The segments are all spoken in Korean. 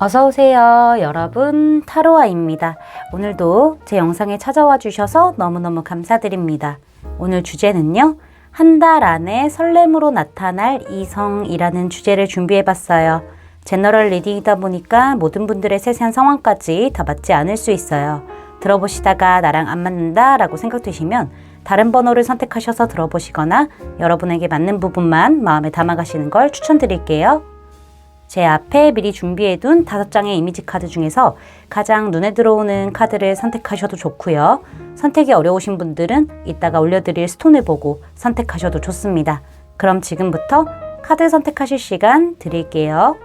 어서오세요 여러분, 타로아입니다. 오늘도 제 영상에 찾아와 주셔서 너무너무 감사드립니다. 오늘 주제는요, 한 달 안에 설렘으로 나타날 이성이라는 주제를 준비해봤어요. 제너럴 리딩이다 보니까 모든 분들의 세세한 상황까지 다 맞지 않을 수 있어요. 들어보시다가 나랑 안 맞는다 라고 생각되시면 다른 번호를 선택하셔서 들어보시거나 여러분에게 맞는 부분만 마음에 담아가시는 걸 추천드릴게요. 제 앞에 미리 준비해둔 5장의 이미지 카드 중에서 가장 눈에 들어오는 카드를 선택하셔도 좋고요. 선택이 어려우신 분들은 이따가 올려드릴 스톤을 보고 선택하셔도 좋습니다. 그럼 지금부터 카드 선택하실 시간 드릴게요.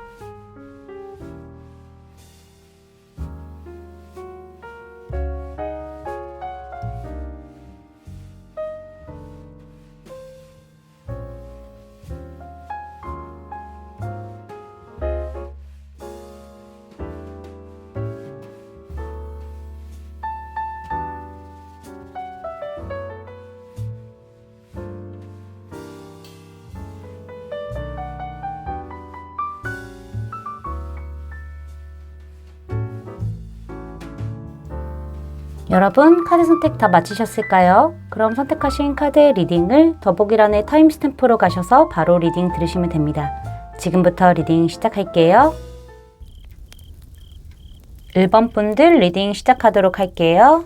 여러분, 카드 선택 다 마치셨을까요? 그럼 선택하신 카드의 리딩을 더보기란의 타임스탬프로 가셔서 바로 리딩 들으시면 됩니다. 지금부터 리딩 시작할게요. 1번 분들 리딩 시작하도록 할게요.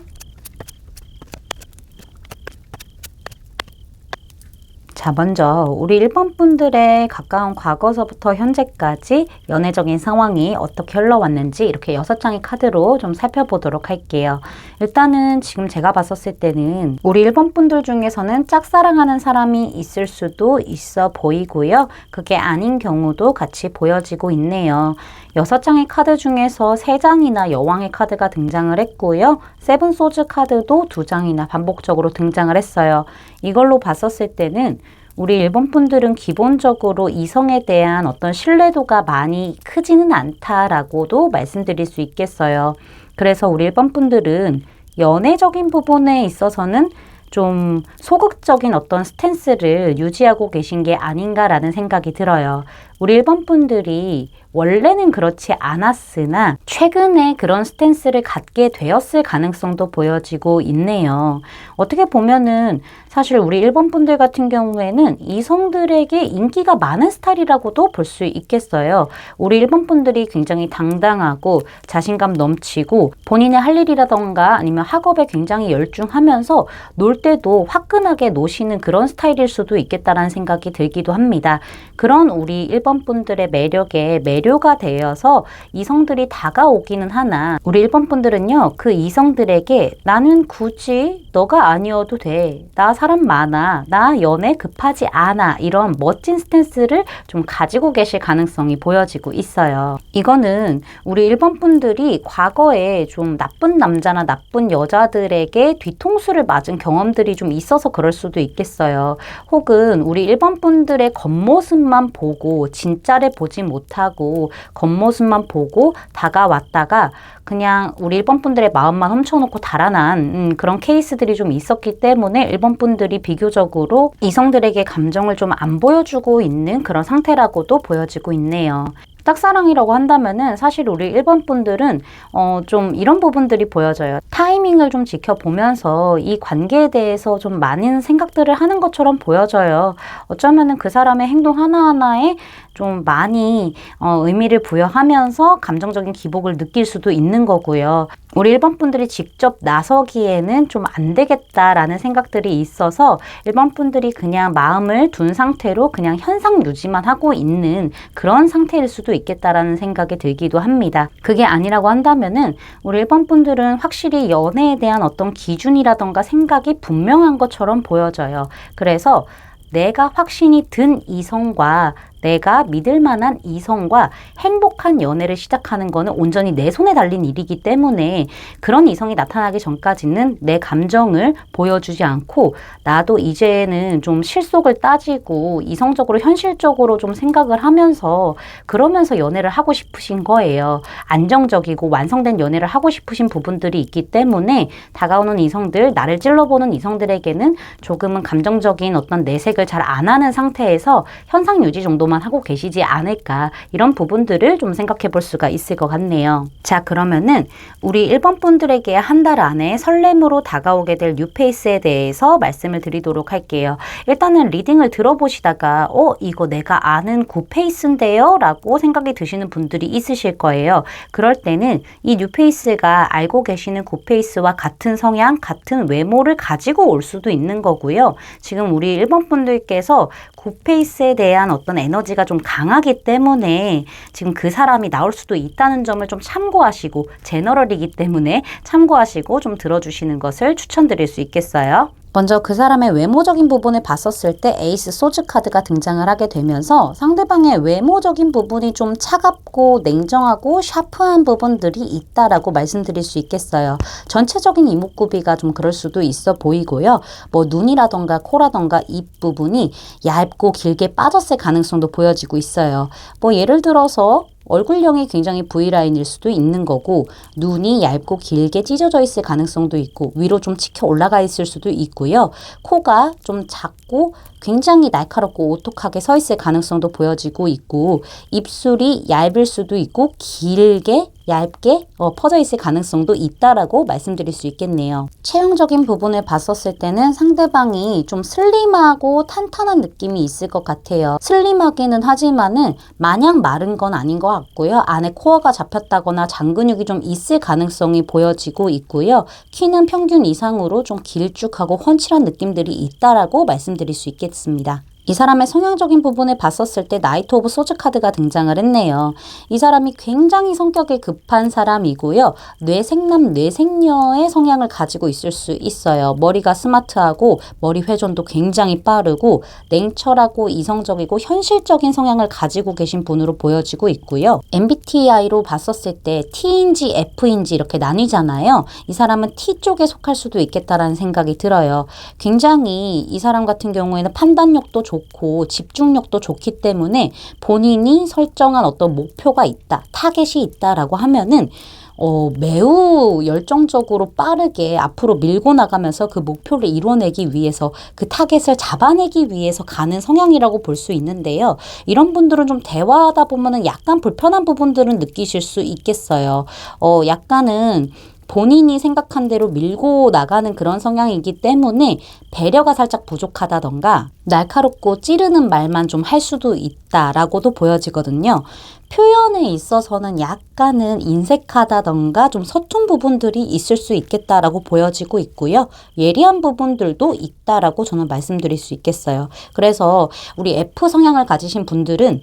자, 먼저 우리 1번 분들의 가까운 과거서부터 현재까지 연애적인 상황이 어떻게 흘러왔는지 이렇게 6장의 카드로 좀 살펴보도록 할게요. 일단은 지금 제가 봤었을 때는 우리 1번 분들 중에서는 짝사랑하는 사람이 있을 수도 있어 보이고요. 그게 아닌 경우도 같이 보여지고 있네요. 6장의 카드 중에서 3장이나 여왕의 카드가 등장을 했고요. 세븐 소즈 카드도 2장이나 반복적으로 등장을 했어요. 이걸로 봤었을 때는 우리 1번 분들은 기본적으로 이성에 대한 어떤 신뢰도가 많이 크지는 않다라고도 말씀드릴 수 있겠어요. 그래서 우리 1번 분들은 연애적인 부분에 있어서는 좀 소극적인 어떤 스탠스를 유지하고 계신 게 아닌가라는 생각이 들어요. 우리 1번 분들이 원래는 그렇지 않았으나 최근에 그런 스탠스를 갖게 되었을 가능성도 보여지고 있네요. 어떻게 보면은 사실 우리 1번 분들 같은 경우에는 이성들에게 인기가 많은 스타일이라고도 볼 수 있겠어요. 우리 1번 분들이 굉장히 당당하고 자신감 넘치고 본인의 할 일이라던가 아니면 학업에 굉장히 열중하면서 놀 때도 화끈하게 노시는 그런 스타일일 수도 있겠다라는 생각이 들기도 합니다. 그런 우리 1번 분들의 매력에 매료가 되어서 이성들이 다가오기는 하나 우리 1번 분들은요, 그 이성들에게 나는 굳이 너가 아니어도 돼, 나 사람 많아, 나 연애 급하지 않아, 이런 멋진 스탠스를 좀 가지고 계실 가능성이 보여지고 있어요. 이거는 우리 1번 분들이 과거에 좀 나쁜 남자나 나쁜 여자들에게 뒤통수를 맞은 경험들이 좀 있어서 그럴 수도 있겠어요. 혹은 우리 1번 분들의 겉모습만 보고 진짜를 보지 못하고 겉모습만 보고 다가왔다가 그냥 우리 1번 분들의 마음만 훔쳐놓고 달아난 그런 케이스들이 좀 있었기 때문에 1번 분들이 비교적으로 이성들에게 감정을 좀 안 보여주고 있는 그런 상태라고도 보여지고 있네요. 짝사랑이라고 한다면은 사실 우리 1번 분들은 좀 이런 부분들이 보여져요. 타이밍을 좀 지켜보면서 이 관계에 대해서 좀 많은 생각들을 하는 것처럼 보여져요. 어쩌면은 그 사람의 행동 하나하나에 좀 많이 의미를 부여하면서 감정적인 기복을 느낄 수도 있는 거고요. 우리 1번 분들이 직접 나서기에는 좀 안 되겠다라는 생각들이 있어서 1번 분들이 그냥 마음을 둔 상태로 그냥 현상 유지만 하고 있는 그런 상태일 수도 있겠다라는 생각이 들기도 합니다. 그게 아니라고 한다면은 우리 1번 분들은 확실히 연애에 대한 어떤 기준이라던가 생각이 분명한 것처럼 보여져요. 그래서 내가 확신이 든 이성과 내가 믿을 만한 이성과 행복한 연애를 시작하는 거는 온전히 내 손에 달린 일이기 때문에 그런 이성이 나타나기 전까지는 내 감정을 보여주지 않고 나도 이제는 좀 실속을 따지고 이성적으로 현실적으로 좀 생각을 하면서 그러면서 연애를 하고 싶으신 거예요. 안정적이고 완성된 연애를 하고 싶으신 부분들이 있기 때문에 다가오는 이성들, 나를 찔러보는 이성들에게는 조금은 감정적인 어떤 내색을 잘 안 하는 상태에서 현상 유지 정도만 정도만 하고 계시지 않을까, 이런 부분들을 좀 생각해 볼 수가 있을 것 같네요. 자, 그러면은 우리 1번 분들에게 한 달 안에 설렘으로 다가오게 될 뉴페이스에 대해서 말씀을 드리도록 할게요. 일단은 리딩을 들어보시다가 이거 내가 아는 굿페이스인데요? 라고 생각이 드시는 분들이 있으실 거예요. 그럴 때는 이 뉴페이스가 알고 계시는 굿페이스와 같은 성향, 같은 외모를 가지고 올 수도 있는 거고요. 지금 우리 1번 분들께서 굿페이스에 대한 어떤 에너지가 좀 강하기 때문에 지금 그 사람이 나올 수도 있다는 점을 좀 참고하시고, 제너럴이기 때문에 참고하시고 좀 들어주시는 것을 추천드릴 수 있겠어요. 먼저 그 사람의 외모적인 부분을 봤었을 때 에이스 소즈 카드가 등장을 하게 되면서 상대방의 외모적인 부분이 좀 차갑고 냉정하고 샤프한 부분들이 있다라고 말씀드릴 수 있겠어요. 전체적인 이목구비가 좀 그럴 수도 있어 보이고요. 뭐 눈이라던가 코라던가 입 부분이 얇고 길게 빠졌을 가능성도 보여지고 있어요. 뭐 예를 들어서 얼굴형이 굉장히 V라인일 수도 있는 거고, 눈이 얇고 길게 찢어져 있을 가능성도 있고, 위로 좀 치켜 올라가 있을 수도 있고요. 코가 좀 작고 굉장히 날카롭고 오똑하게 서 있을 가능성도 보여지고 있고, 입술이 얇을 수도 있고 길게 얇게 퍼져 있을 가능성도 있다라고 말씀드릴 수 있겠네요. 체형적인 부분을 봤었을 때는 상대방이 좀 슬림하고 탄탄한 느낌이 있을 것 같아요. 슬림하기는 하지만은 마냥 마른 건 아닌 것 같고요. 안에 코어가 잡혔다거나 장근육이 좀 있을 가능성이 보여지고 있고요. 키는 평균 이상으로 좀 길쭉하고 훤칠한 느낌들이 있다라고 말씀드릴 수 있겠습니다. 이 사람의 성향적인 부분을 봤었을 때 나이트 오브 소즈 카드가 등장을 했네요. 이 사람이 굉장히 성격이 급한 사람이고요. 뇌생남, 뇌생녀의 성향을 가지고 있을 수 있어요. 머리가 스마트하고 머리 회전도 굉장히 빠르고 냉철하고 이성적이고 현실적인 성향을 가지고 계신 분으로 보여지고 있고요. MBTI로 봤었을 때 T인지 F인지 이렇게 나뉘잖아요. 이 사람은 T 쪽에 속할 수도 있겠다라는 생각이 들어요. 굉장히 이 사람 같은 경우에는 판단력도 좋고 집중력도 좋기 때문에 본인이 설정한 어떤 목표가 있다, 타겟이 있다라고 하면은 매우 열정적으로 빠르게 앞으로 밀고 나가면서 그 목표를 이뤄내기 위해서, 그 타겟을 잡아내기 위해서 가는 성향이라고 볼 수 있는데요. 이런 분들은 좀 대화하다 보면은 약간 불편한 부분들은 느끼실 수 있겠어요. 약간은 본인이 생각한 대로 밀고 나가는 그런 성향이기 때문에 배려가 살짝 부족하다던가 날카롭고 찌르는 말만 좀 할 수도 있다라고도 보여지거든요. 표현에 있어서는 약간은 인색하다던가 좀 서툰 부분들이 있을 수 있겠다라고 보여지고 있고요. 예리한 부분들도 있다라고 저는 말씀드릴 수 있겠어요. 그래서 우리 F 성향을 가지신 분들은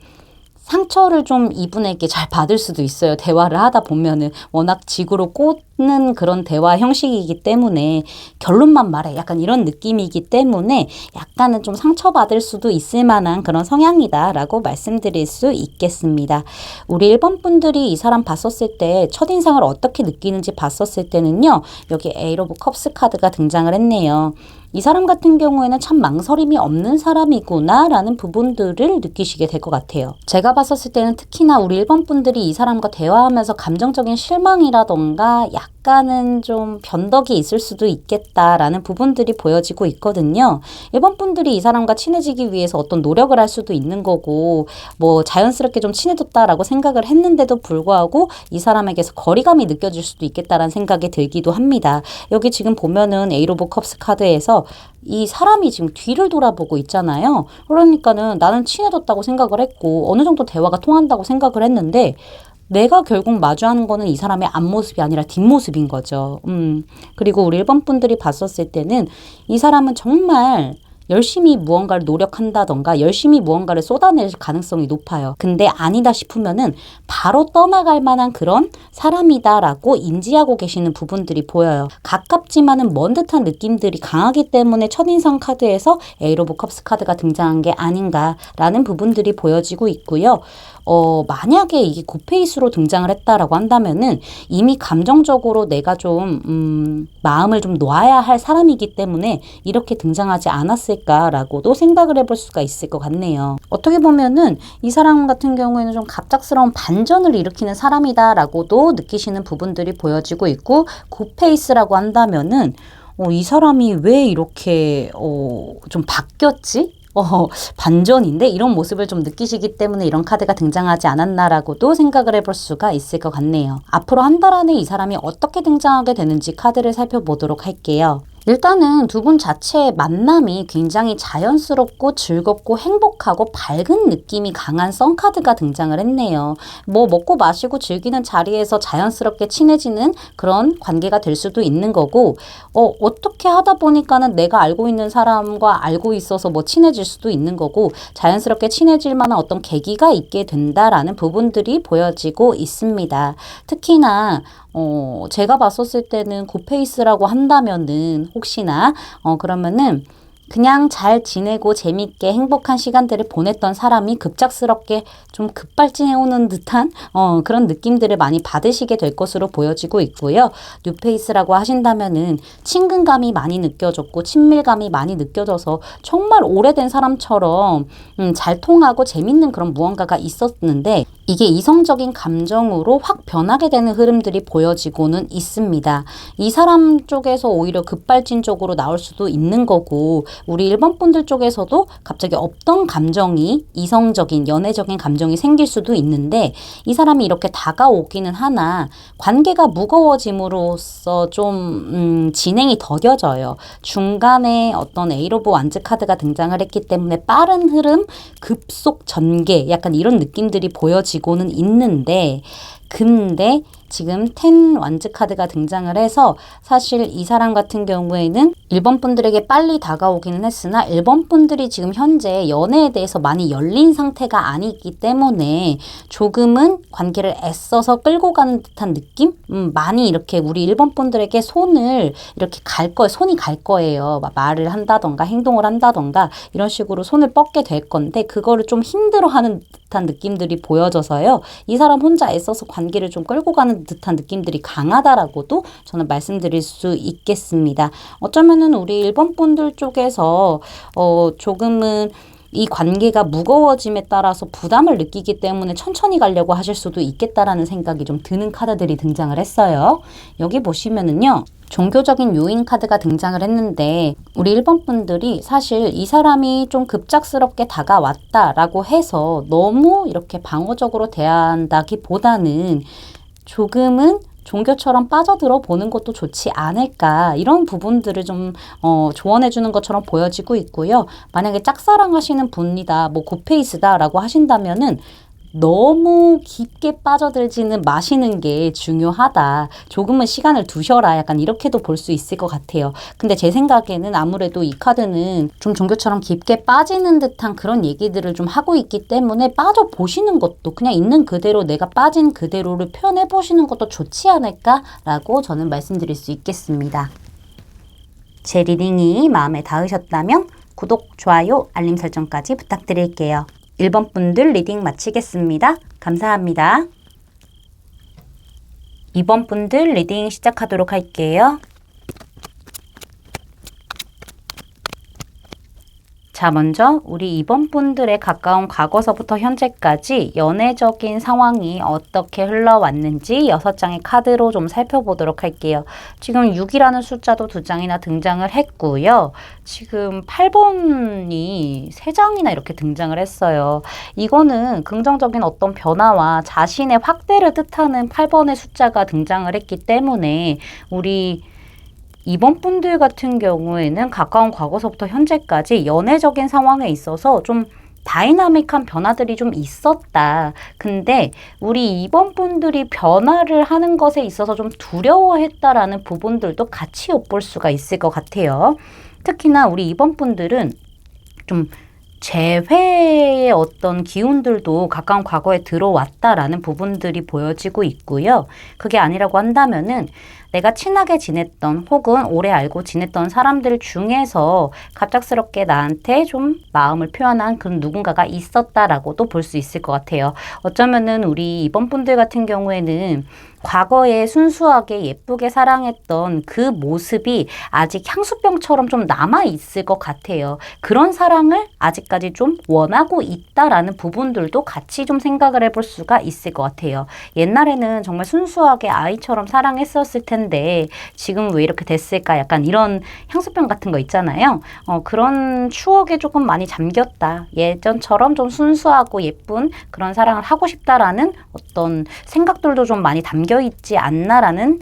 상처를 좀 이분에게 잘 받을 수도 있어요. 대화를 하다 보면은 워낙 직으로 꽂는 그런 대화 형식이기 때문에 결론만 말해, 약간 이런 느낌이기 때문에 약간은 좀 상처받을 수도 있을 만한 그런 성향이다라고 말씀드릴 수 있겠습니다. 우리 1번 분들이 이 사람 봤었을 때 첫인상을 어떻게 느끼는지 봤었을 때는요. 여기 에이 오브 컵스 카드가 등장을 했네요. 이 사람 같은 경우에는 참 망설임이 없는 사람이구나 라는 부분들을 느끼시게 될 것 같아요. 제가 봤었을 때는 특히나 우리 1번 분들이 이 사람과 대화하면서 감정적인 실망이라던가 약간은 좀 변덕이 있을 수도 있겠다라는 부분들이 보여지고 있거든요. 1번 분들이 이 사람과 친해지기 위해서 어떤 노력을 할 수도 있는 거고, 뭐 자연스럽게 좀 친해졌다라고 생각을 했는데도 불구하고 이 사람에게서 거리감이 느껴질 수도 있겠다라는 생각이 들기도 합니다. 여기 지금 보면은 에이 오브 컵스 카드에서 이 사람이 지금 뒤를 돌아보고 있잖아요. 그러니까는 나는 친해졌다고 생각을 했고 어느 정도 대화가 통한다고 생각을 했는데 내가 결국 마주하는 거는 이 사람의 앞모습이 아니라 뒷모습인 거죠. 그리고 우리 1번 분들이 봤었을 때는 이 사람은 정말 열심히 무언가를 노력한다던가 열심히 무언가를 쏟아낼 가능성이 높아요. 근데 아니다 싶으면은 바로 떠나갈 만한 그런 사람이다라고 인지하고 계시는 부분들이 보여요. 가깝지만은 먼 듯한 느낌들이 강하기 때문에 첫인상 카드에서 에이 오브 컵스 카드가 등장한 게 아닌가라는 부분들이 보여지고 있고요. 만약에 이게 굿페이스로 등장을 했다라고 한다면은 이미 감정적으로 내가 좀 마음을 좀 놔야 할 사람이기 때문에 이렇게 등장하지 않았을까라고도 생각을 해볼 수가 있을 것 같네요. 어떻게 보면은 이 사람 같은 경우에는 좀 갑작스러운 반전을 일으키는 사람이다라고도 느끼시는 부분들이 보여지고 있고, 굿페이스라고 한다면은 이 사람이 왜 이렇게 좀 바뀌었지? 반전인데 이런 모습을 좀 느끼시기 때문에 이런 카드가 등장하지 않았나라고도 생각을 해볼 수가 있을 것 같네요. 앞으로 한 달 안에 이 사람이 어떻게 등장하게 되는지 카드를 살펴보도록 할게요. 일단은 두 분 자체의 만남이 굉장히 자연스럽고 즐겁고 행복하고 밝은 느낌이 강한 썬카드가 등장을 했네요. 뭐 먹고 마시고 즐기는 자리에서 자연스럽게 친해지는 그런 관계가 될 수도 있는 거고, 어떻게 하다 보니까는 내가 알고 있는 사람과 알고 있어서 뭐 친해질 수도 있는 거고, 자연스럽게 친해질 만한 어떤 계기가 있게 된다라는 부분들이 보여지고 있습니다. 특히나 제가 봤었을 때는 굿페이스라고 한다면은 혹시나 그러면은 그냥 잘 지내고 재밌게 행복한 시간들을 보냈던 사람이 급작스럽게 좀 급발진해오는 듯한 그런 느낌들을 많이 받으시게 될 것으로 보여지고 있고요. 뉴페이스라고 하신다면은 친근감이 많이 느껴졌고 친밀감이 많이 느껴져서 정말 오래된 사람처럼 잘 통하고 재밌는 그런 무언가가 있었는데 이게 이성적인 감정으로 확 변하게 되는 흐름들이 보여지고는 있습니다. 이 사람 쪽에서 오히려 급발진 쪽으로 나올 수도 있는 거고 우리 1번 분들 쪽에서도 갑자기 없던 감정이 이성적인 연애적인 감정이 생길 수도 있는데 이 사람이 이렇게 다가오기는 하나 관계가 무거워짐으로써 좀 진행이 더뎌져요. 중간에 어떤 에이러브 완즈 카드가 등장을 했기 때문에 빠른 흐름, 급속 전개 약간 이런 느낌들이 보여지고는 있는데 근데 지금 10 완즈 카드가 등장을 해서 사실 이 사람 같은 경우에는 1번 분들에게 빨리 다가오기는 했으나 1번 분들이 지금 현재 연애에 대해서 많이 열린 상태가 아니기 때문에 조금은 관계를 애써서 끌고 가는 듯한 느낌? 많이 이렇게 우리 1번 분들에게 손이 갈 거예요. 말을 한다던가 행동을 한다던가 이런 식으로 손을 뻗게 될 건데 그거를 좀 힘들어하는 듯한 느낌들이 보여져서요. 이 사람 혼자 애써서 관계를 좀 끌고 가는 듯한 느낌들이 강하다라고도 저는 말씀드릴 수 있겠습니다. 어쩌면은 우리 1번 분들 쪽에서 조금은 이 관계가 무거워짐에 따라서 부담을 느끼기 때문에 천천히 가려고 하실 수도 있겠다라는 생각이 좀 드는 카드들이 등장을 했어요. 여기 보시면은요. 종교적인 요인 카드가 등장을 했는데 우리 1번 분들이 사실 이 사람이 좀 급작스럽게 다가왔다라고 해서 너무 이렇게 방어적으로 대한다기보다는 조금은 종교처럼 빠져들어 보는 것도 좋지 않을까 이런 부분들을 좀 조언해 주는 것처럼 보여지고 있고요. 만약에 짝사랑하시는 분이다 뭐 굿페이스다 라고 하신다면은 너무 깊게 빠져들지는 마시는 게 중요하다. 조금은 시간을 두셔라. 약간 이렇게도 볼 수 있을 것 같아요. 근데 제 생각에는 아무래도 이 카드는 좀 종교처럼 깊게 빠지는 듯한 그런 얘기들을 좀 하고 있기 때문에 빠져보시는 것도 그냥 있는 그대로 내가 빠진 그대로를 표현해 보시는 것도 좋지 않을까라고 저는 말씀드릴 수 있겠습니다. 제 리딩이 마음에 닿으셨다면 구독, 좋아요, 알림 설정까지 부탁드릴게요. 1번 분들 리딩 마치겠습니다. 감사합니다. 2번 분들 리딩 시작하도록 할게요. 자, 먼저 우리 2번 분들의 가까운 과거서부터 현재까지 연애적인 상황이 어떻게 흘러왔는지 6장의 카드로 좀 살펴보도록 할게요. 지금 6이라는 숫자도 2장이나 등장을 했고요. 지금 8번이 3장이나 이렇게 등장을 했어요. 이거는 긍정적인 어떤 변화와 자신의 확대를 뜻하는 8번의 숫자가 등장을 했기 때문에 우리 2번 분들 같은 경우에는 가까운 과거서부터 현재까지 연애적인 상황에 있어서 좀 다이나믹한 변화들이 좀 있었다. 근데 우리 2번 분들이 변화를 하는 것에 있어서 좀 두려워했다라는 부분들도 같이 엿볼 수가 있을 것 같아요. 특히나 우리 2번 분들은 좀 재회의 어떤 기운들도 가까운 과거에 들어왔다라는 부분들이 보여지고 있고요. 그게 아니라고 한다면은 내가 친하게 지냈던 혹은 오래 알고 지냈던 사람들 중에서 갑작스럽게 나한테 좀 마음을 표현한 그런 누군가가 있었다라고도 볼 수 있을 것 같아요. 어쩌면은 우리 이번 분들 같은 경우에는 과거에 순수하게 예쁘게 사랑했던 그 모습이 아직 향수병처럼 좀 남아있을 것 같아요. 그런 사랑을 아직까지 좀 원하고 있다라는 부분들도 같이 좀 생각을 해볼 수가 있을 것 같아요. 옛날에는 정말 순수하게 아이처럼 사랑했었을 텐데 텐데 지금 왜 이렇게 됐을까? 약간 이런 향수병 같은 거 있잖아요. 그런 추억에 조금 많이 잠겼다. 예전처럼 좀 순수하고 예쁜 그런 사랑을 하고 싶다라는 어떤 생각들도 좀 많이 담겨 있지 않나라는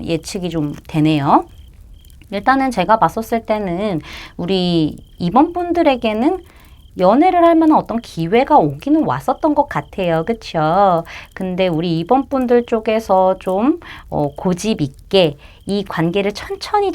예측이 좀 되네요. 일단은 제가 봤었을 때는 우리 이번 분들에게는 연애를 할 만한 어떤 기회가 오기는 왔었던 것 같아요. 그쵸? 근데 우리 이번 분들 쪽에서 좀 고집 있게 이 관계를 천천히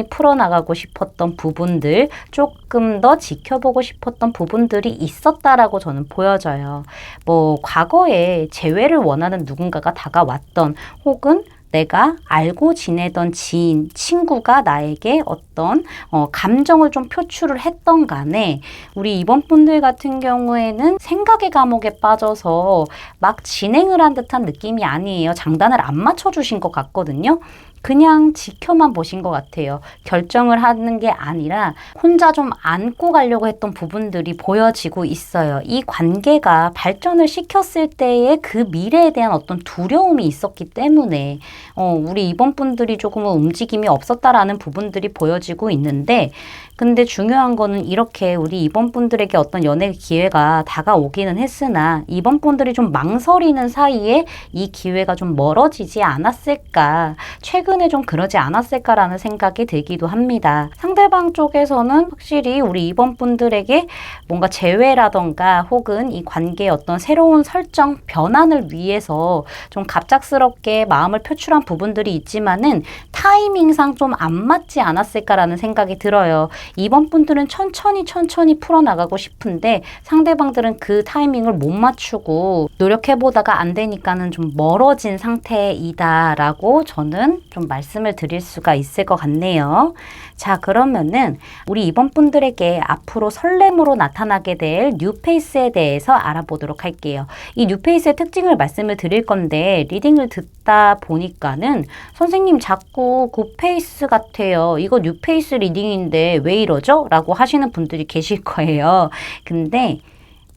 풀어나가고 싶었던 부분들, 조금 더 지켜보고 싶었던 부분들이 있었다라고 저는 보여져요. 뭐 과거에 재회를 원하는 누군가가 다가왔던, 혹은 내가 알고 지내던 지인, 친구가 나에게 어떤 감정을 좀 표출을 했던 간에 우리 이번 분들 같은 경우에는 생각의 감옥에 빠져서 막 진행을 한 듯한 느낌이 아니에요. 장단을 안 맞춰주신 것 같거든요. 그냥 지켜만 보신 것 같아요. 결정을 하는 게 아니라 혼자 좀 안고 가려고 했던 부분들이 보여지고 있어요. 이 관계가 발전을 시켰을 때의 그 미래에 대한 어떤 두려움이 있었기 때문에 우리 이번 분들이 조금은 움직임이 없었다라는 부분들이 보여지고 있는데, 근데 중요한 거는 이렇게 우리 이번 분들에게 어떤 연애 기회가 다가오기는 했으나 이번 분들이 좀 망설이는 사이에 이 기회가 좀 멀어지지 않았을까, 최근에 좀 그러지 않았을까라는 생각이 들기도 합니다. 상대방 쪽에서는 확실히 우리 이번 분들에게 뭔가 재회라던가 혹은 이 관계의 어떤 새로운 설정, 변환을 위해서 좀 갑작스럽게 마음을 표출한 부분들이 있지만은 타이밍상 좀 안 맞지 않았을까라는 생각이 들어요. 이번 분들은 천천히 풀어나가고 싶은데 상대방들은 그 타이밍을 못 맞추고 노력해보다가 안 되니까는 좀 멀어진 상태이다라고 저는 좀 말씀을 드릴 수가 있을 것 같네요. 자, 그러면은 우리 이번 분들에게 앞으로 설렘으로 나타나게 될 뉴페이스에 대해서 알아보도록 할게요. 이 뉴페이스의 특징을 말씀을 드릴 건데, 리딩을 듣다 보니까는 선생님 자꾸 굿페이스 같아요. 이거 뉴페이스 리딩인데 왜 이러죠? 라고 하시는 분들이 계실 거예요. 근데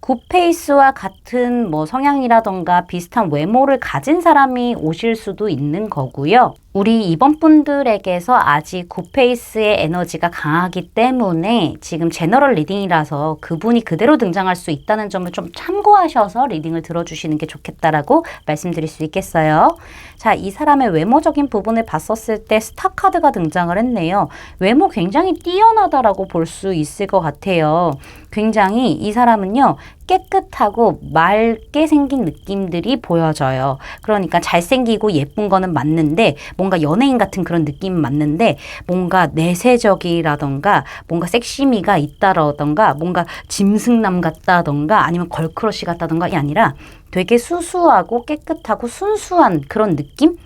굿페이스와 같은 뭐 성향이라던가 비슷한 외모를 가진 사람이 오실 수도 있는 거고요. 우리 이번 분들에게서 아직 굿페이스의 에너지가 강하기 때문에 지금 제너럴 리딩이라서 그분이 그대로 등장할 수 있다는 점을 좀 참고하셔서 리딩을 들어주시는 게 좋겠다라고 말씀드릴 수 있겠어요. 자, 이 사람의 외모적인 부분을 봤었을 때 스타 카드가 등장을 했네요. 외모 굉장히 뛰어나다라고 볼 수 있을 것 같아요. 굉장히 이 사람은요, 깨끗하고 맑게 생긴 느낌들이 보여져요. 그러니까 잘생기고 예쁜 거는 맞는데, 뭔가 연예인 같은 그런 느낌은 맞는데, 뭔가 내세적이라던가 뭔가 섹시미가 있다라던가 뭔가 짐승남 같다던가 아니면 걸크러쉬 같다던가 이 아니라 되게 수수하고 깨끗하고 순수한 그런 느낌?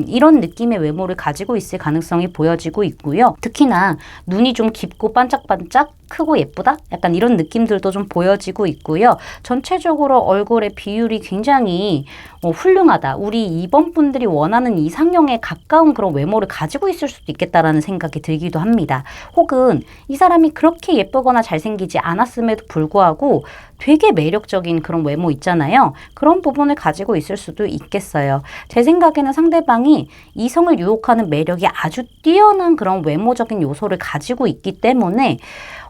이런 느낌의 외모를 가지고 있을 가능성이 보여지고 있고요. 특히나 눈이 좀 깊고 반짝반짝 크고 예쁘다? 약간 이런 느낌들도 좀 보여지고 있고요. 전체적으로 얼굴의 비율이 굉장히 훌륭하다. 우리 이번 분들이 원하는 이상형에 가까운 그런 외모를 가지고 있을 수도 있겠다라는 생각이 들기도 합니다. 혹은 이 사람이 그렇게 예쁘거나 잘생기지 않았음에도 불구하고 되게 매력적인 그런 외모 있잖아요. 그런 부분을 가지고 있을 수도 있겠어요. 제 생각에는 상대방이 이성을 유혹하는 매력이 아주 뛰어난 그런 외모적인 요소를 가지고 있기 때문에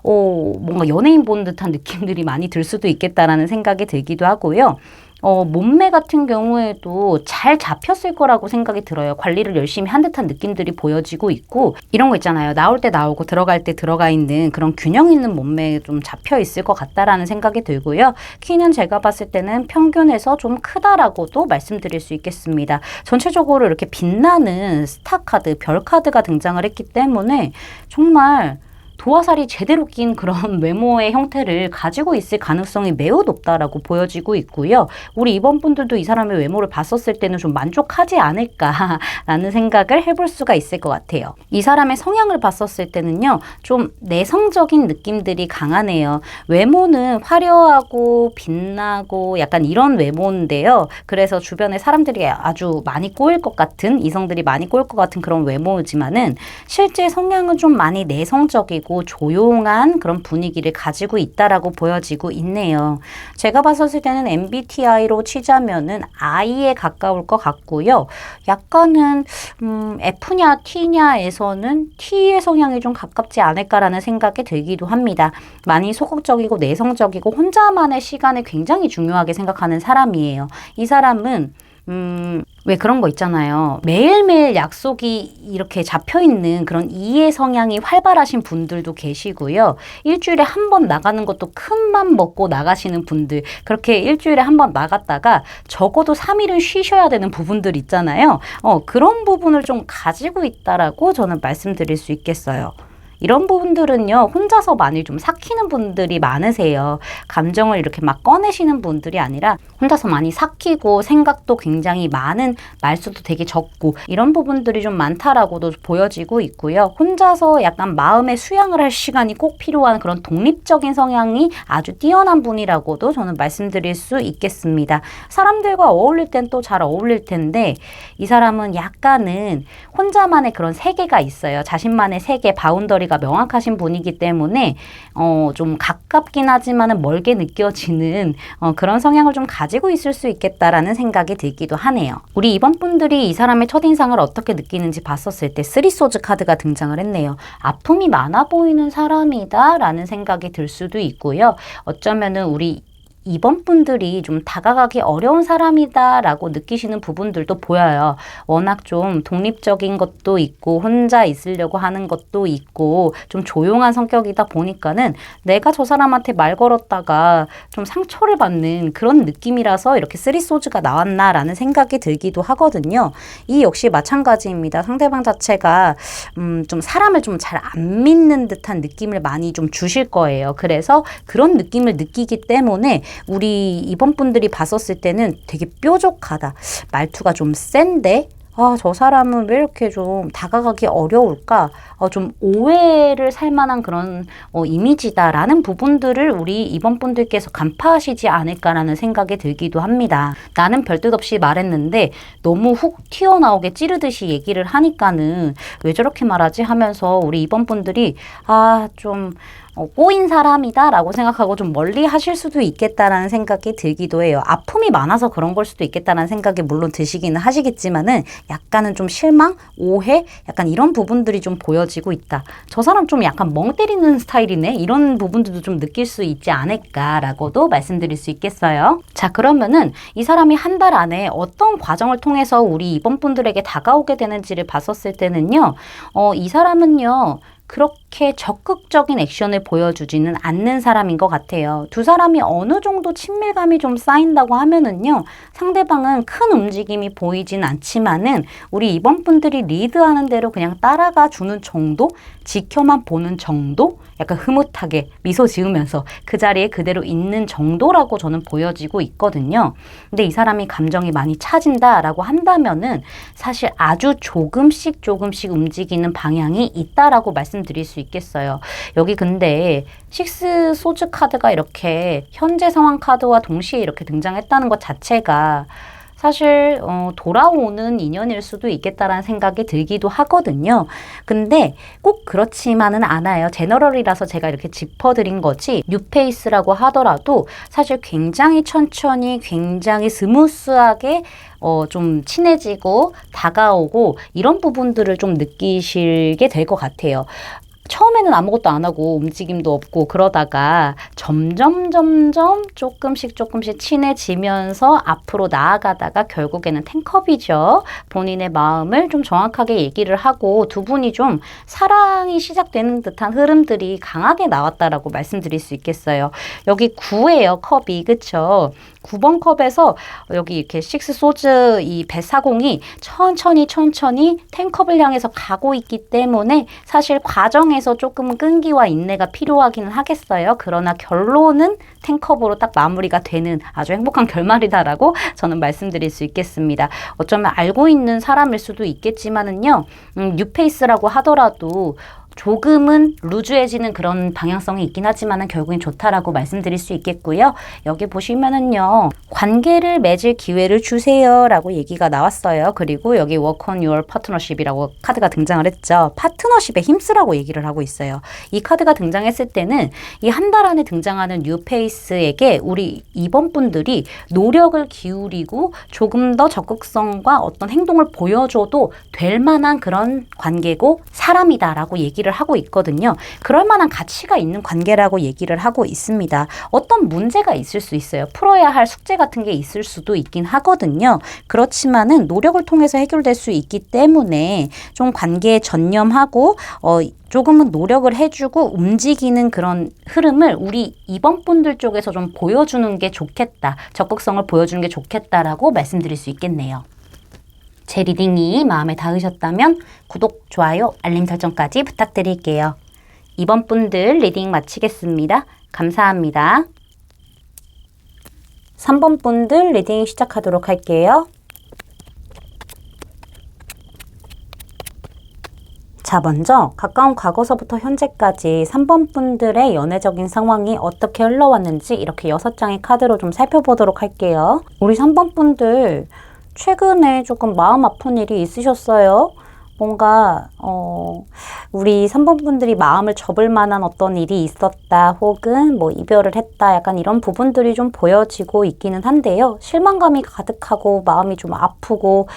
뭔가 연예인 본 듯한 느낌들이 많이 들 수도 있겠다라는 생각이 들기도 하고요. 몸매 같은 경우에도 잘 잡혔을 거라고 생각이 들어요. 관리를 열심히 한 듯한 느낌들이 보여지고 있고, 이런 거 있잖아요. 나올 때 나오고 들어갈 때 들어가 있는 그런 균형 있는 몸매에 좀 잡혀 있을 것 같다라는 생각이 들고요. 키는 제가 봤을 때는 평균에서 좀 크다라고도 말씀드릴 수 있겠습니다. 전체적으로 이렇게 빛나는 스타 카드, 별 카드가 등장을 했기 때문에 정말 도화살이 제대로 낀 그런 외모의 형태를 가지고 있을 가능성이 매우 높다라고 보여지고 있고요. 우리 이번 분들도 이 사람의 외모를 봤었을 때는 좀 만족하지 않을까라는 생각을 해볼 수가 있을 것 같아요. 이 사람의 성향을 봤었을 때는요, 좀 내성적인 느낌들이 강하네요. 외모는 화려하고 빛나고 약간 이런 외모인데요. 그래서 주변에 사람들이 아주 많이 꼬일 것 같은, 이성들이 많이 꼬일 것 같은 그런 외모지만은 실제 성향은 좀 많이 내성적이고 있고 조용한 그런 분위기를 가지고 있다라고 보여지고 있네요. 제가 봤었을 때는 MBTI로 치자면은 I에 가까울 것 같고요. 약간은 F냐 T냐에서는 T의 성향이 좀 가깝지 않을까라는 생각이 들기도 합니다. 많이 소극적이고 내성적이고 혼자만의 시간을 굉장히 중요하게 생각하는 사람이에요. 이 사람은 왜 그런 거 있잖아요. 매일매일 약속이 이렇게 잡혀 있는 그런 이해 성향이 활발하신 분들도 계시고요. 일주일에 한 번 나가는 것도 큰 맘 먹고 나가시는 분들, 그렇게 일주일에 한 번 나갔다가 적어도 3일은 쉬셔야 되는 부분들 있잖아요. 그런 부분을 좀 가지고 있다라고 저는 말씀드릴 수 있겠어요. 이런 부분들은요, 혼자서 많이 좀 삭히는 분들이 많으세요. 감정을 이렇게 막 꺼내시는 분들이 아니라 혼자서 많이 삭히고 생각도 굉장히 많은, 말수도 되게 적고 이런 부분들이 좀 많다라고도 보여지고 있고요. 혼자서 약간 마음의 수양을 할 시간이 꼭 필요한 그런 독립적인 성향이 아주 뛰어난 분이라고도 저는 말씀드릴 수 있겠습니다. 사람들과 어울릴 땐 또 잘 어울릴 텐데 이 사람은 약간은 혼자만의 그런 세계가 있어요. 자신만의 세계, 바운더리가 명확하신 분이기 때문에 좀 가깝긴 하지만은 멀게 느껴지는 그런 성향을 좀 가지고 있을 수 있겠다라는 생각이 들기도 하네요. 우리 이번 분들이 이 사람의 첫인상을 어떻게 느끼는지 봤었을 때 쓰리소즈 카드가 등장을 했네요. 아픔이 많아 보이는 사람이다 라는 생각이 들 수도 있고요. 어쩌면은 우리 이번 분들이 좀 다가가기 어려운 사람이다 라고 느끼시는 부분들도 보여요. 워낙 좀 독립적인 것도 있고 혼자 있으려고 하는 것도 있고 좀 조용한 성격이다 보니까는 내가 저 사람한테 말 걸었다가 좀 상처를 받는 그런 느낌이라서 이렇게 쓰리소즈가 나왔나 라는 생각이 들기도 하거든요. 이 역시 마찬가지입니다. 상대방 자체가 좀 사람을 좀 잘 안 믿는 듯한 느낌을 많이 좀 주실 거예요. 그래서 그런 느낌을 느끼기 때문에 우리 이번 분들이 봤었을 때는 되게 뾰족하다. 말투가 좀 센데 저 사람은 왜 이렇게 좀 다가가기 어려울까? 좀 오해를 살 만한 그런 이미지다라는 부분들을 우리 이번 분들께서 간파하시지 않을까라는 생각이 들기도 합니다. 나는 별뜻 없이 말했는데 너무 훅 튀어나오게 찌르듯이 얘기를 하니까는 왜 저렇게 말하지 하면서 우리 이번 분들이 좀 꼬인 사람이다 라고 생각하고 좀 멀리 하실 수도 있겠다라는 생각이 들기도 해요. 아픔이 많아서 그런 걸 수도 있겠다라는 생각이 물론 드시기는 하시겠지만은 약간은 좀 실망, 오해, 약간 이런 부분들이 좀 보여지고 있다. 저 사람 좀 약간 멍 때리는 스타일이네. 이런 부분들도 좀 느낄 수 있지 않을까라고도 말씀드릴 수 있겠어요. 자, 그러면은 이 사람이 한 달 안에 어떤 과정을 통해서 우리 이번 분들에게 다가오게 되는지를 봤었을 때는요. 이 사람은요. 그렇게 적극적인 액션을 보여주지는 않는 사람인 것 같아요. 두 사람이 어느 정도 친밀감이 좀 쌓인다고 하면은요, 상대방은 큰 움직임이 보이진 않지만은 우리 이번 분들이 리드하는 대로 그냥 따라가 주는 정도? 지켜만 보는 정도? 약간 흐뭇하게 미소 지으면서 그 자리에 그대로 있는 정도라고 저는 보여지고 있거든요. 근데 이 사람이 감정이 많이 차진다라고 한다면은 사실 아주 조금씩 움직이는 방향이 있다라고 말씀드릴 수 있겠어요. 여기 근데 식스 소즈 카드가 이렇게 현재 상황 카드와 동시에 이렇게 등장했다는 것 자체가 사실 돌아오는 인연일 수도 있겠다라는 생각이 들기도 하거든요. 근데 꼭 그렇지만은 않아요. 제너럴이라서 제가 이렇게 짚어드린 거지 뉴페이스라고 하더라도 사실 굉장히 천천히 굉장히 스무스하게 좀 친해지고 다가오고 이런 부분들을 좀 느끼시게 될 것 같아요. 처음에는 아무것도 안 하고 움직임도 없고 그러다가 점점 조금씩 친해지면서 앞으로 나아가다가 결국에는 텐컵이죠. 본인의 마음을 좀 정확하게 얘기를 하고 두 분이 좀 사랑이 시작되는 듯한 흐름들이 강하게 나왔다라고 말씀드릴 수 있겠어요. 여기 9예요, 컵이. 그쵸? 9번 컵에서 여기 이렇게 식스 소즈 이 배사공이 천천히 텐컵을 향해서 가고 있기 때문에 사실 과정에서 조금 끈기와 인내가 필요하기는 하겠어요. 그러나 결론은 텐컵으로 딱 마무리가 되는 아주 행복한 결말이다라고 저는 말씀드릴 수 있겠습니다. 어쩌면 알고 있는 사람일 수도 있겠지만은요, 뉴페이스라고 하더라도 조금은 루즈해지는 그런 방향성이 있긴 하지만은 결국엔 좋다라고 말씀드릴 수 있겠고요. 여기 보시면은요, 관계를 맺을 기회를 주세요라고 얘기가 나왔어요. 그리고 여기 Work on your partnership이라고 카드가 등장을 했죠. 파트너십에 힘쓰라고 얘기를 하고 있어요. 이 카드가 등장했을 때는 이 한 달 안에 등장하는 뉴페이스에게 우리 2번 분들이 노력을 기울이고 조금 더 적극성과 어떤 행동을 보여줘도 될 만한 그런 관계고 사람이다라고 얘기를 하고 있거든요. 그럴 만한 가치가 있는 관계라고 얘기를 하고 있습니다. 어떤 문제가 있을 수 있어요. 풀어야 할 숙제 같은 게 있을 수도 있긴 하거든요. 그렇지만은 노력을 통해서 해결될 수 있기 때문에 좀 관계에 전념하고 조금은 노력을 해주고 움직이는 그런 흐름을 우리 2번 분들 쪽에서 좀 보여주는 게 좋겠다. 적극성을 보여주는 게 좋겠다라고 말씀드릴 수 있겠네요. 제 리딩이 마음에 닿으셨다면 구독, 좋아요, 알림 설정까지 부탁드릴게요. 2번 분들 리딩 마치겠습니다. 감사합니다. 3번 분들 리딩 시작하도록 할게요. 자, 먼저 가까운 과거서부터 현재까지 3번 분들의 연애적인 상황이 어떻게 흘러왔는지 이렇게 6장의 카드로 좀 살펴보도록 할게요. 우리 3번 분들 최근에 조금 마음 아픈 일이 있으셨어요. 뭔가 우리 3번 분들이 마음을 접을 만한 어떤 일이 있었다 혹은 뭐 이별을 했다 약간 이런 부분들이 좀 보여지고 있기는 한데요. 실망감이 가득하고 마음이 좀 아프고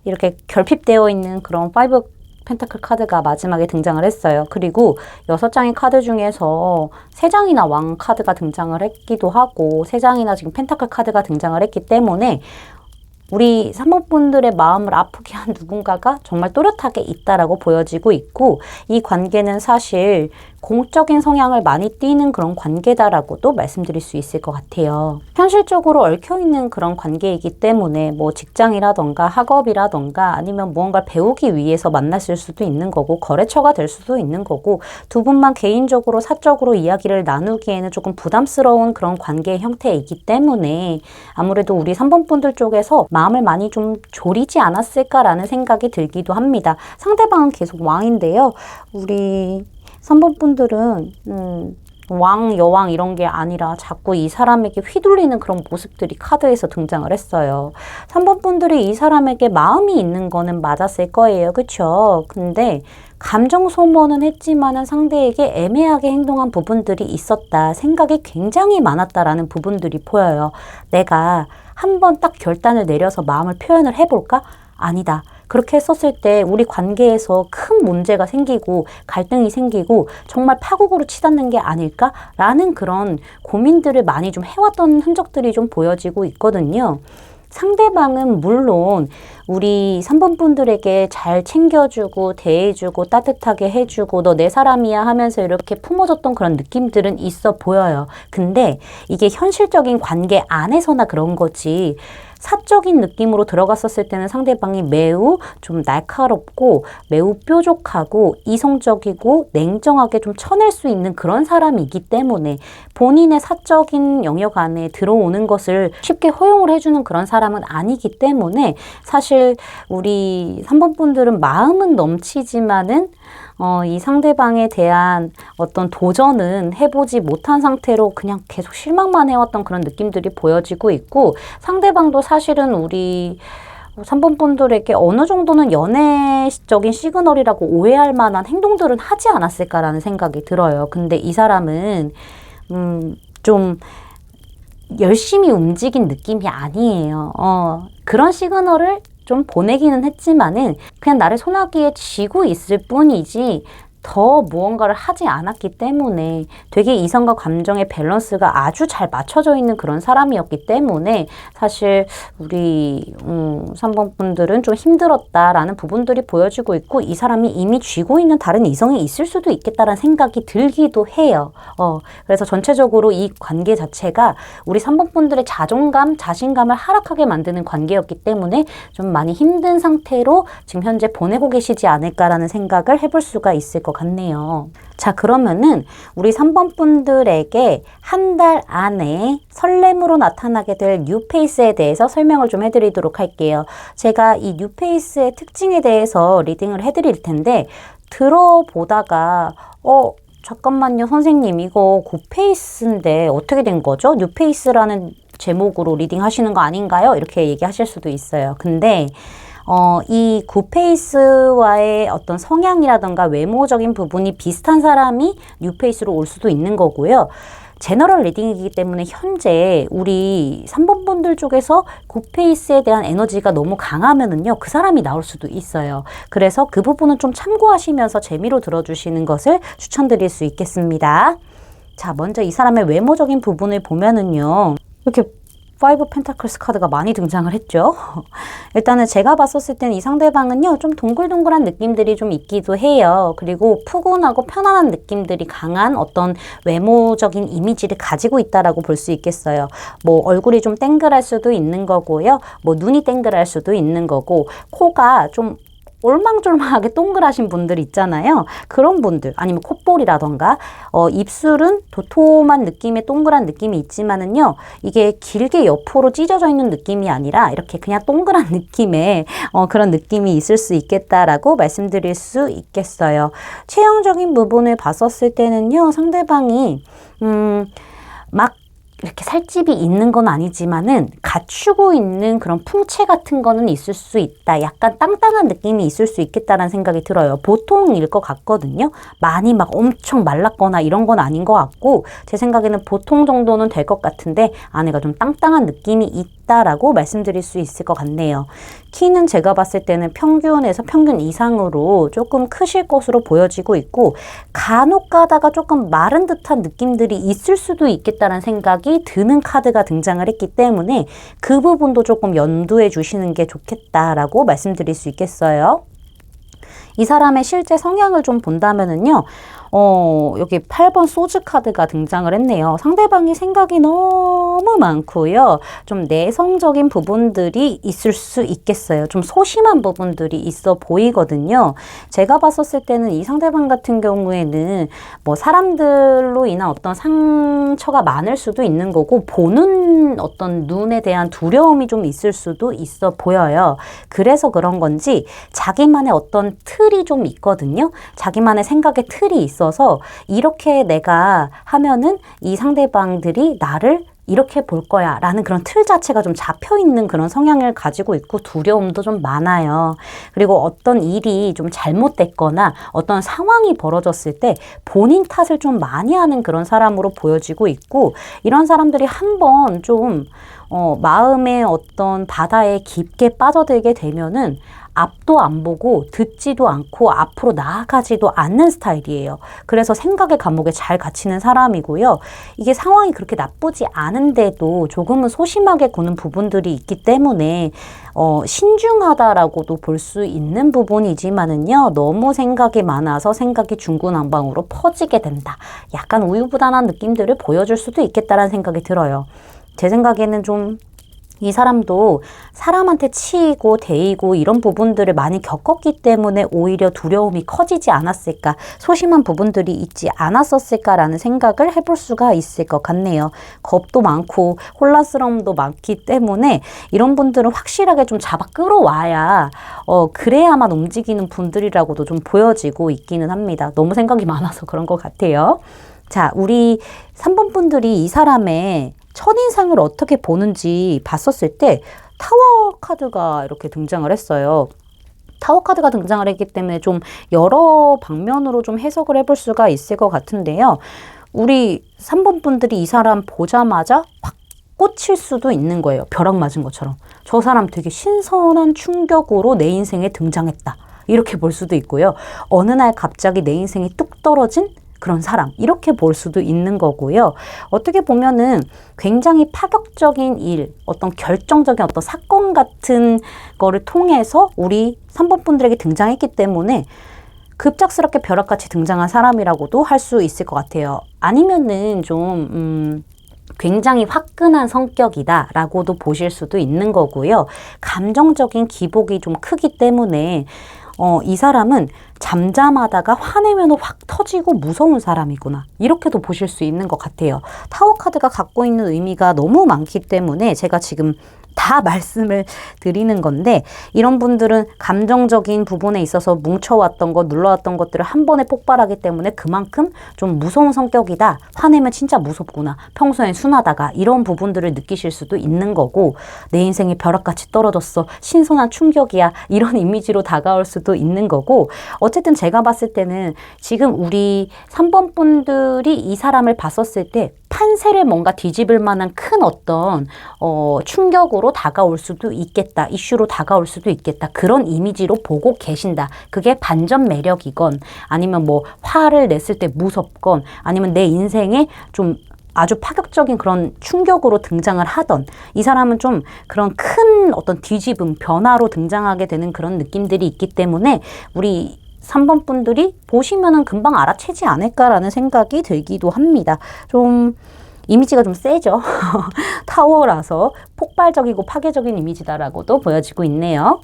이렇게 결핍되어 있는 그런 5 펜타클 카드가 마지막에 등장을 했어요. 그리고 6장의 카드 중에서 3장이나 왕 카드가 등장을 했기도 하고 3장이나 지금 펜타클 카드가 등장을 했기 때문에 우리 3번 분들의 마음을 아프게 한 누군가가 정말 또렷하게 있다라고 보여지고 있고 이 관계는 사실 공적인 성향을 많이 띠는 그런 관계다라고도 말씀드릴 수 있을 것 같아요. 현실적으로 얽혀있는 그런 관계이기 때문에 뭐 직장이라던가 학업이라던가 아니면 무언가를 배우기 위해서 만났을 수도 있는 거고 거래처가 될 수도 있는 거고 두 분만 개인적으로 사적으로 이야기를 나누기에는 조금 부담스러운 그런 관계의 형태이기 때문에 아무래도 우리 3번 분들 쪽에서 마음을 많이 좀 졸이지 않았을까라는 생각이 들기도 합니다. 상대방은 계속 왕인데요. 우리 3번 분들은 왕, 여왕 이런 게 아니라 자꾸 이 사람에게 휘둘리는 그런 모습들이 카드에서 등장을 했어요. 3번 분들이 이 사람에게 마음이 있는 거는 맞았을 거예요. 그쵸? 근데 감정 소모는 했지만은 상대에게 애매하게 행동한 부분들이 있었다. 생각이 굉장히 많았다라는 부분들이 보여요. 내가 한번 딱 결단을 내려서 마음을 표현을 해볼까? 아니다. 그렇게 했었을 때 우리 관계에서 큰 문제가 생기고 갈등이 생기고 정말 파국으로 치닫는 게 아닐까라는 그런 고민들을 많이 좀 해왔던 흔적들이 좀 보여지고 있거든요. 상대방은 물론 우리 3번 분들에게 잘 챙겨주고 대해주고 따뜻하게 해주고 너 내 사람이야 하면서 이렇게 품어줬던 그런 느낌들은 있어 보여요. 근데 이게 현실적인 관계 안에서나 그런 거지 사적인 느낌으로 들어갔었을 때는 상대방이 매우 좀 날카롭고 매우 뾰족하고 이성적이고 냉정하게 좀 쳐낼 수 있는 그런 사람이기 때문에 본인의 사적인 영역 안에 들어오는 것을 쉽게 허용을 해주는 그런 사람은 아니기 때문에 사실 우리 3번 분들은 마음은 넘치지만은 이 상대방에 대한 어떤 도전은 해보지 못한 상태로 그냥 계속 실망만 해왔던 그런 느낌들이 보여지고 있고 상대방도 사실은 우리 3번 분들에게 어느 정도는 연애적인 시그널이라고 오해할 만한 행동들은 하지 않았을까라는 생각이 들어요. 근데 이 사람은 좀 열심히 움직인 느낌이 아니에요. 그런 시그널을 좀 보내기는 했지만은 그냥 나를 소나기에 쥐고 있을 뿐이지 더 무언가를 하지 않았기 때문에 되게 이성과 감정의 밸런스가 아주 잘 맞춰져 있는 그런 사람이었기 때문에 사실 우리 3번 분들은 좀 힘들었다라는 부분들이 보여지고 있고 이 사람이 이미 쥐고 있는 다른 이성이 있을 수도 있겠다라는 생각이 들기도 해요. 그래서 전체적으로 이 관계 자체가 우리 3번 분들의 자존감, 자신감을 하락하게 만드는 관계였기 때문에 좀 많이 힘든 상태로 지금 현재 보내고 계시지 않을까라는 생각을 해볼 수가 있을 것 같네요. 자, 그러면은 우리 3번 분들에게 한 달 안에 설렘으로 나타나게 될 뉴페이스에 대해서 설명을 좀 해드리도록 할게요. 제가 이 뉴페이스의 특징에 대해서 리딩을 해드릴 텐데 들어보다가 잠깐만요 선생님 이거 굿페이스인데 어떻게 된 거죠? 뉴페이스라는 제목으로 리딩 하시는 거 아닌가요? 이렇게 얘기하실 수도 있어요. 근데 이 굿페이스와의 어떤 성향이라던가 외모적인 부분이 비슷한 사람이 뉴페이스로 올 수도 있는 거고요. 제너럴 리딩이기 때문에 현재 우리 3번 분들 쪽에서 굿페이스에 대한 에너지가 너무 강하면은요, 그 사람이 나올 수도 있어요. 그래서 그 부분은 좀 참고하시면서 재미로 들어주시는 것을 추천드릴 수 있겠습니다. 자, 먼저 이 사람의 외모적인 부분을 보면은요, 이렇게 5 펜타클스 카드가 많이 등장을 했죠. 일단은 제가 봤었을 때는 이 상대방은요, 좀 동글동글한 느낌들이 좀 있기도 해요. 그리고 푸근하고 편안한 느낌들이 강한 어떤 외모적인 이미지를 가지고 있다라고 볼 수 있겠어요. 뭐 얼굴이 좀 땡글할 수도 있는 거고요. 뭐 눈이 땡글할 수도 있는 거고, 코가 좀 올망졸망하게 동그라신 분들 있잖아요. 그런 분들, 아니면 콧볼이라던가 입술은 도톰한 느낌의 동그란 느낌이 있지만은요, 이게 길게 옆으로 찢어져 있는 느낌이 아니라 이렇게 그냥 동그란 느낌의 그런 느낌이 있을 수 있겠다라고 말씀드릴 수 있겠어요. 체형적인 부분을 봤었을 때는요, 상대방이 막 이렇게 살집이 있는 건 아니지만은 갖추고 있는 그런 풍채 같은 거는 있을 수 있다. 약간 땅땅한 느낌이 있을 수 있겠다라는 생각이 들어요. 보통일 것 같거든요. 많이 막 엄청 말랐거나 이런 건 아닌 것 같고, 제 생각에는 보통 정도는 될 것 같은데 안에가 좀 땅땅한 느낌이 있다라고 말씀드릴 수 있을 것 같네요. 키는 제가 봤을 때는 평균에서 평균 이상으로 조금 크실 것으로 보여지고 있고, 간혹 가다가 조금 마른 듯한 느낌들이 있을 수도 있겠다는 생각이 드는 카드가 등장을 했기 때문에 그 부분도 조금 염두해 주시는 게 좋겠다라고 말씀드릴 수 있겠어요. 이 사람의 실제 성향을 좀 본다면은요, 여기 8번 소즈 카드가 등장을 했네요. 상대방이 생각이 너무 많고요. 좀 내성적인 부분들이 있을 수 있겠어요. 좀 소심한 부분들이 있어 보이거든요. 제가 봤었을 때는 이 상대방 같은 경우에는 뭐 사람들로 인한 어떤 상처가 많을 수도 있는 거고, 보는 어떤 눈에 대한 두려움이 좀 있을 수도 있어 보여요. 그래서 그런 건지 자기만의 어떤 틀이 좀 있거든요. 자기만의 생각의 틀이 있어서 이렇게 내가 하면은 이 상대방들이 나를 이렇게 볼 거야 라는 그런 틀 자체가 좀 잡혀 있는 그런 성향을 가지고 있고, 두려움도 좀 많아요. 그리고 어떤 일이 좀 잘못됐거나 어떤 상황이 벌어졌을 때 본인 탓을 좀 많이 하는 그런 사람으로 보여지고 있고, 이런 사람들이 한번 좀 마음의 어떤 바다에 깊게 빠져들게 되면은 앞도 안 보고 듣지도 않고 앞으로 나아가지도 않는 스타일이에요. 그래서 생각의 감옥에 잘 갇히는 사람이고요. 이게 상황이 그렇게 나쁘지 않은데도 조금은 소심하게 구는 부분들이 있기 때문에 신중하다라고도 볼 수 있는 부분이지만은요, 너무 생각이 많아서 생각이 중구난방으로 퍼지게 된다. 약간 우유부단한 느낌들을 보여줄 수도 있겠다라는 생각이 들어요. 제 생각에는 좀 이 사람도 사람한테 치이고 대이고 이런 부분들을 많이 겪었기 때문에 오히려 두려움이 커지지 않았을까, 소심한 부분들이 있지 않았었을까라는 생각을 해볼 수가 있을 것 같네요. 겁도 많고 혼란스러움도 많기 때문에 이런 분들은 확실하게 좀 잡아 끌어와야 그래야만 움직이는 분들이라고도 좀 보여지고 있기는 합니다. 너무 생각이 많아서 그런 것 같아요. 자, 우리 3번 분들이 이 사람의 첫인상을 어떻게 보는지 봤었을 때 타워 카드가 이렇게 등장을 했어요. 타워 카드가 등장을 했기 때문에 좀 여러 방면으로 좀 해석을 해볼 수가 있을 것 같은데요. 우리 3번 분들이 이 사람 보자마자 확 꽂힐 수도 있는 거예요. 벼락 맞은 것처럼. 저 사람 되게 신선한 충격으로 내 인생에 등장했다. 이렇게 볼 수도 있고요. 어느 날 갑자기 내 인생에 뚝 떨어진 그런 사람, 이렇게 볼 수도 있는 거고요. 어떻게 보면은 굉장히 파격적인 일, 어떤 결정적인 어떤 사건 같은 거를 통해서 우리 3번 분들에게 등장했기 때문에 급작스럽게 벼락같이 등장한 사람이라고도 할 수 있을 것 같아요. 아니면은 좀 굉장히 화끈한 성격이다 라고도 보실 수도 있는 거고요. 감정적인 기복이 좀 크기 때문에 이 사람은 잠잠하다가 화내면 확 터지고 무서운 사람이구나, 이렇게도 보실 수 있는 것 같아요. 타워 카드가 갖고 있는 의미가 너무 많기 때문에 제가 지금 다 말씀을 드리는 건데, 이런 분들은 감정적인 부분에 있어서 뭉쳐왔던 것, 눌러왔던 것들을 한 번에 폭발하기 때문에 그만큼 좀 무서운 성격이다. 화내면 진짜 무섭구나. 평소엔 순하다가 이런 부분들을 느끼실 수도 있는 거고, 내 인생에 벼락같이 떨어졌어. 신선한 충격이야. 이런 이미지로 다가올 수도 있는 거고, 어쨌든 제가 봤을 때는 지금 우리 3번 분들이 이 사람을 봤었을 때 판세를 뭔가 뒤집을 만한 큰 어떤 충격으로 다가올 수도 있겠다. 이슈로 다가올 수도 있겠다. 그런 이미지로 보고 계신다. 그게 반전 매력이건 아니면 뭐 화를 냈을 때 무섭건 아니면 내 인생에 좀 아주 파격적인 그런 충격으로 등장을 하던, 이 사람은 좀 그런 큰 어떤 뒤집음, 변화로 등장하게 되는 그런 느낌들이 있기 때문에 우리 3번 분들이 보시면은 금방 알아채지 않을까라는 생각이 들기도 합니다. 좀 이미지가 좀 세죠. 타워라서 폭발적이고 파괴적인 이미지다라고도 보여지고 있네요.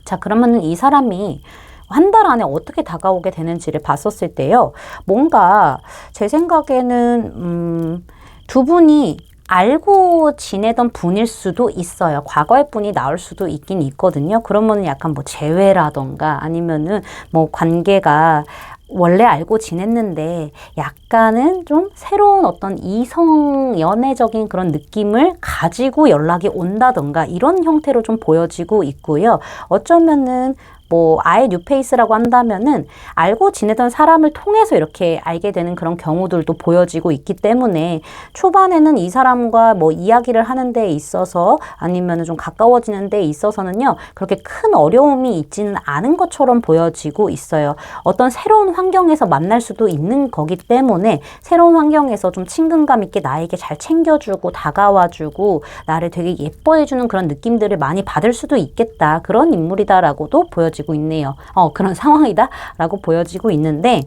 자, 그러면은 이 사람이 한 달 안에 어떻게 다가오게 되는지를 봤었을 때요. 뭔가 제 생각에는 두 분이 알고 지내던 분일 수도 있어요. 과거의 분이 나올 수도 있긴 있거든요. 그러면 약간 뭐 재회라던가 아니면은 뭐 관계가 원래 알고 지냈는데 약간은 좀 새로운 어떤 이성 연애적인 그런 느낌을 가지고 연락이 온다던가 이런 형태로 좀 보여지고 있고요. 어쩌면은 뭐 아예 뉴페이스라고 한다면은 알고 지내던 사람을 통해서 이렇게 알게 되는 그런 경우들도 보여지고 있기 때문에 초반에는 이 사람과 뭐 이야기를 하는 데 있어서 아니면은 좀 가까워지는 데 있어서는요, 그렇게 큰 어려움이 있지는 않은 것처럼 보여지고 있어요. 어떤 새로운 환경에서 만날 수도 있는 거기 때문에 새로운 환경에서 좀 친근감 있게 나에게 잘 챙겨주고 다가와주고 나를 되게 예뻐해주는 그런 느낌들을 많이 받을 수도 있겠다. 그런 인물이다라고도 보여지고 있네요. 그런 상황이다 라고 보여지고 있는데,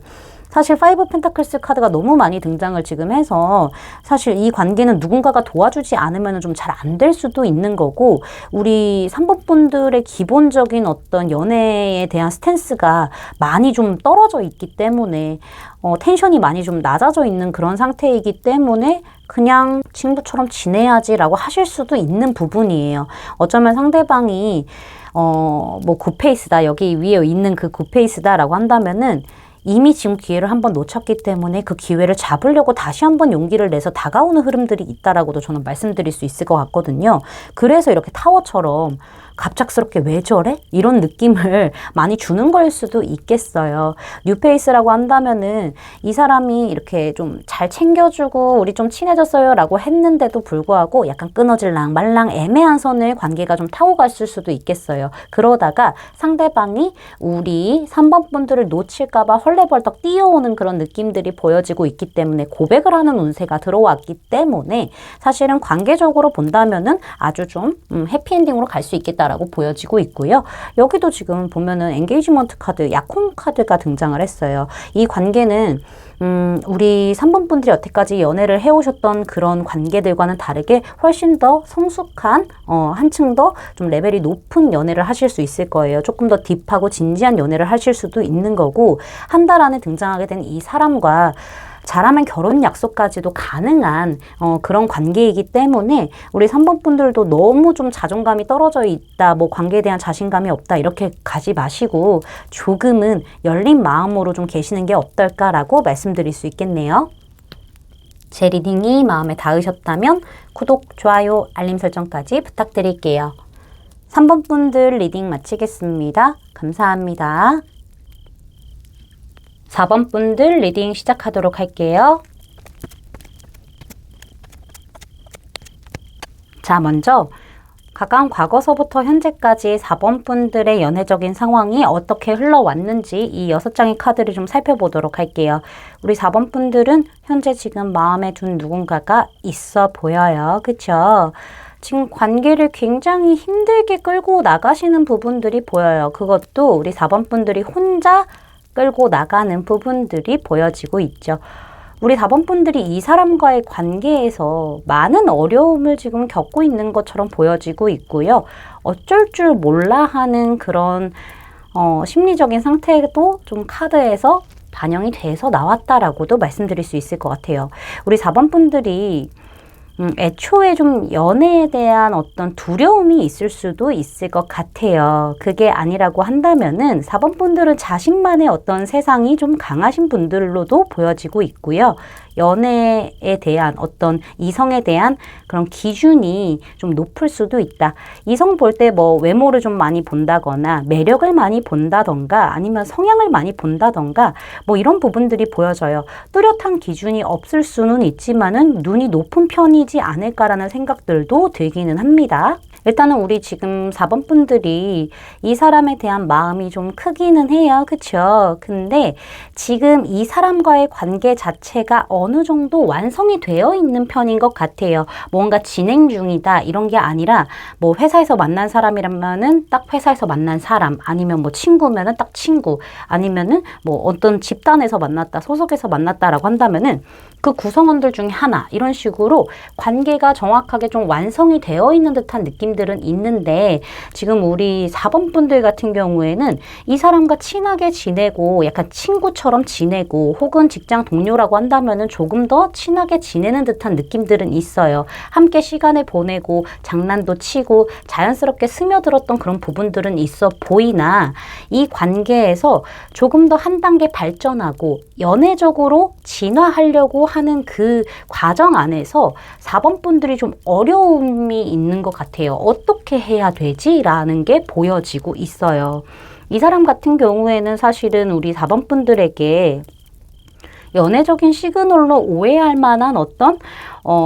사실 5 펜타클스 카드가 너무 많이 등장을 지금 해서 사실 이 관계는 누군가가 도와주지 않으면 좀 잘 안 될 수도 있는 거고, 우리 3번 분들의 기본적인 어떤 연애에 대한 스탠스가 많이 좀 떨어져 있기 때문에 텐션이 많이 좀 낮아져 있는 그런 상태이기 때문에 그냥 친구처럼 지내야지라고 하실 수도 있는 부분이에요. 어쩌면 상대방이 뭐 굿페이스다, 여기 위에 있는 그 굿페이스다라고 한다면은 이미 지금 기회를 한번 놓쳤기 때문에 그 기회를 잡으려고 다시 한번 용기를 내서 다가오는 흐름들이 있다라고도 저는 말씀드릴 수 있을 것 같거든요. 그래서 이렇게 타워처럼 갑작스럽게 왜 저래? 이런 느낌을 많이 주는 거일 수도 있겠어요. 뉴페이스라고 한다면은 이 사람이 이렇게 좀 잘 챙겨주고 우리 좀 친해졌어요 라고 했는데도 불구하고 약간 끊어질랑 말랑 애매한 선을 관계가 좀 타고 갔을 수도 있겠어요. 그러다가 상대방이 우리 3번 분들을 놓칠까봐 헐레벌떡 뛰어오는 그런 느낌들이 보여지고 있기 때문에 고백을 하는 운세가 들어왔기 때문에 사실은 관계적으로 본다면은 아주 좀 해피엔딩으로 갈 수 있겠다 라고 보여지고 있고요. 여기도 지금 보면은 엔게이지먼트 카드, 약혼 카드가 등장을 했어요. 이 관계는 우리 3번 분들이 여태까지 연애를 해오셨던 그런 관계들과는 다르게 훨씬 더 성숙한, 한층 더 좀 레벨이 높은 연애를 하실 수 있을 거예요. 조금 더 딥하고 진지한 연애를 하실 수도 있는 거고, 한 달 안에 등장하게 된 이 사람과 잘하면 결혼 약속까지도 가능한 그런 관계이기 때문에 우리 3번 분들도 너무 좀 자존감이 떨어져 있다, 뭐 관계에 대한 자신감이 없다 이렇게 가지 마시고 조금은 열린 마음으로 좀 계시는 게 어떨까라고 말씀드릴 수 있겠네요. 제 리딩이 마음에 닿으셨다면 구독, 좋아요, 알림 설정까지 부탁드릴게요. 3번 분들 리딩 마치겠습니다. 감사합니다. 4번 분들 리딩 시작하도록 할게요. 자, 먼저 가까운 과거서부터 현재까지 4번 분들의 연애적인 상황이 어떻게 흘러왔는지 이 6장의 카드를 좀 살펴보도록 할게요. 우리 4번 분들은 현재 지금 마음에 둔 누군가가 있어 보여요. 그쵸? 지금 관계를 굉장히 힘들게 끌고 나가시는 부분들이 보여요. 그것도 우리 4번 분들이 혼자 끌고 나가는 부분들이 보여지고 있죠. 우리 4번 분들이 이 사람과의 관계에서 많은 어려움을 지금 겪고 있는 것처럼 보여지고 있고요. 어쩔 줄 몰라 하는 그런 심리적인 상태도 좀 카드에서 반영이 돼서 나왔다라고도 말씀드릴 수 있을 것 같아요. 우리 4번 분들이 애초에 좀 연애에 대한 어떤 두려움이 있을 수도 있을 것 같아요. 그게 아니라고 한다면은 4번 분들은 자신만의 어떤 세상이 좀 강하신 분들로도 보여지고 있고요. 연애에 대한 어떤 이성에 대한 그런 기준이 좀 높을 수도 있다. 이성 볼 때 뭐 외모를 좀 많이 본다거나 매력을 많이 본다던가 아니면 성향을 많이 본다던가 뭐 이런 부분들이 보여져요. 뚜렷한 기준이 없을 수는 있지만은 눈이 높은 편이지 않을까라는 생각들도 들기는 합니다. 일단은 우리 지금 4번 분들이 이 사람에 대한 마음이 좀 크기는 해요. 그쵸? 근데 지금 이 사람과의 관계 자체가 어느 정도 완성이 되어 있는 편인 것 같아요. 뭔가 진행 중이다 이런 게 아니라 뭐 회사에서 만난 사람이라면은 딱 회사에서 만난 사람 아니면 뭐 친구면은 딱 친구 아니면은 뭐 어떤 집단에서 만났다 소속에서 만났다라고 한다면은 그 구성원들 중에 하나 이런 식으로 관계가 정확하게 좀 완성이 되어 있는 듯한 느낌들은 있는데 지금 우리 4번 분들 같은 경우에는 이 사람과 친하게 지내고 약간 친구처럼 지내고 혹은 직장 동료라고 한다면은 조금 더 친하게 지내는 듯한 느낌들은 있어요. 함께 시간을 보내고 장난도 치고 자연스럽게 스며들었던 그런 부분들은 있어 보이나 이 관계에서 조금 더 한 단계 발전하고 연애적으로 진화하려고 하는 그 과정 안에서 4번 분들이 좀 어려움이 있는 것 같아요. 어떻게 해야 되지? 라는 게 보여지고 있어요. 이 사람 같은 경우에는 사실은 우리 4번 분들에게 연애적인 시그널로 오해할 만한 어떤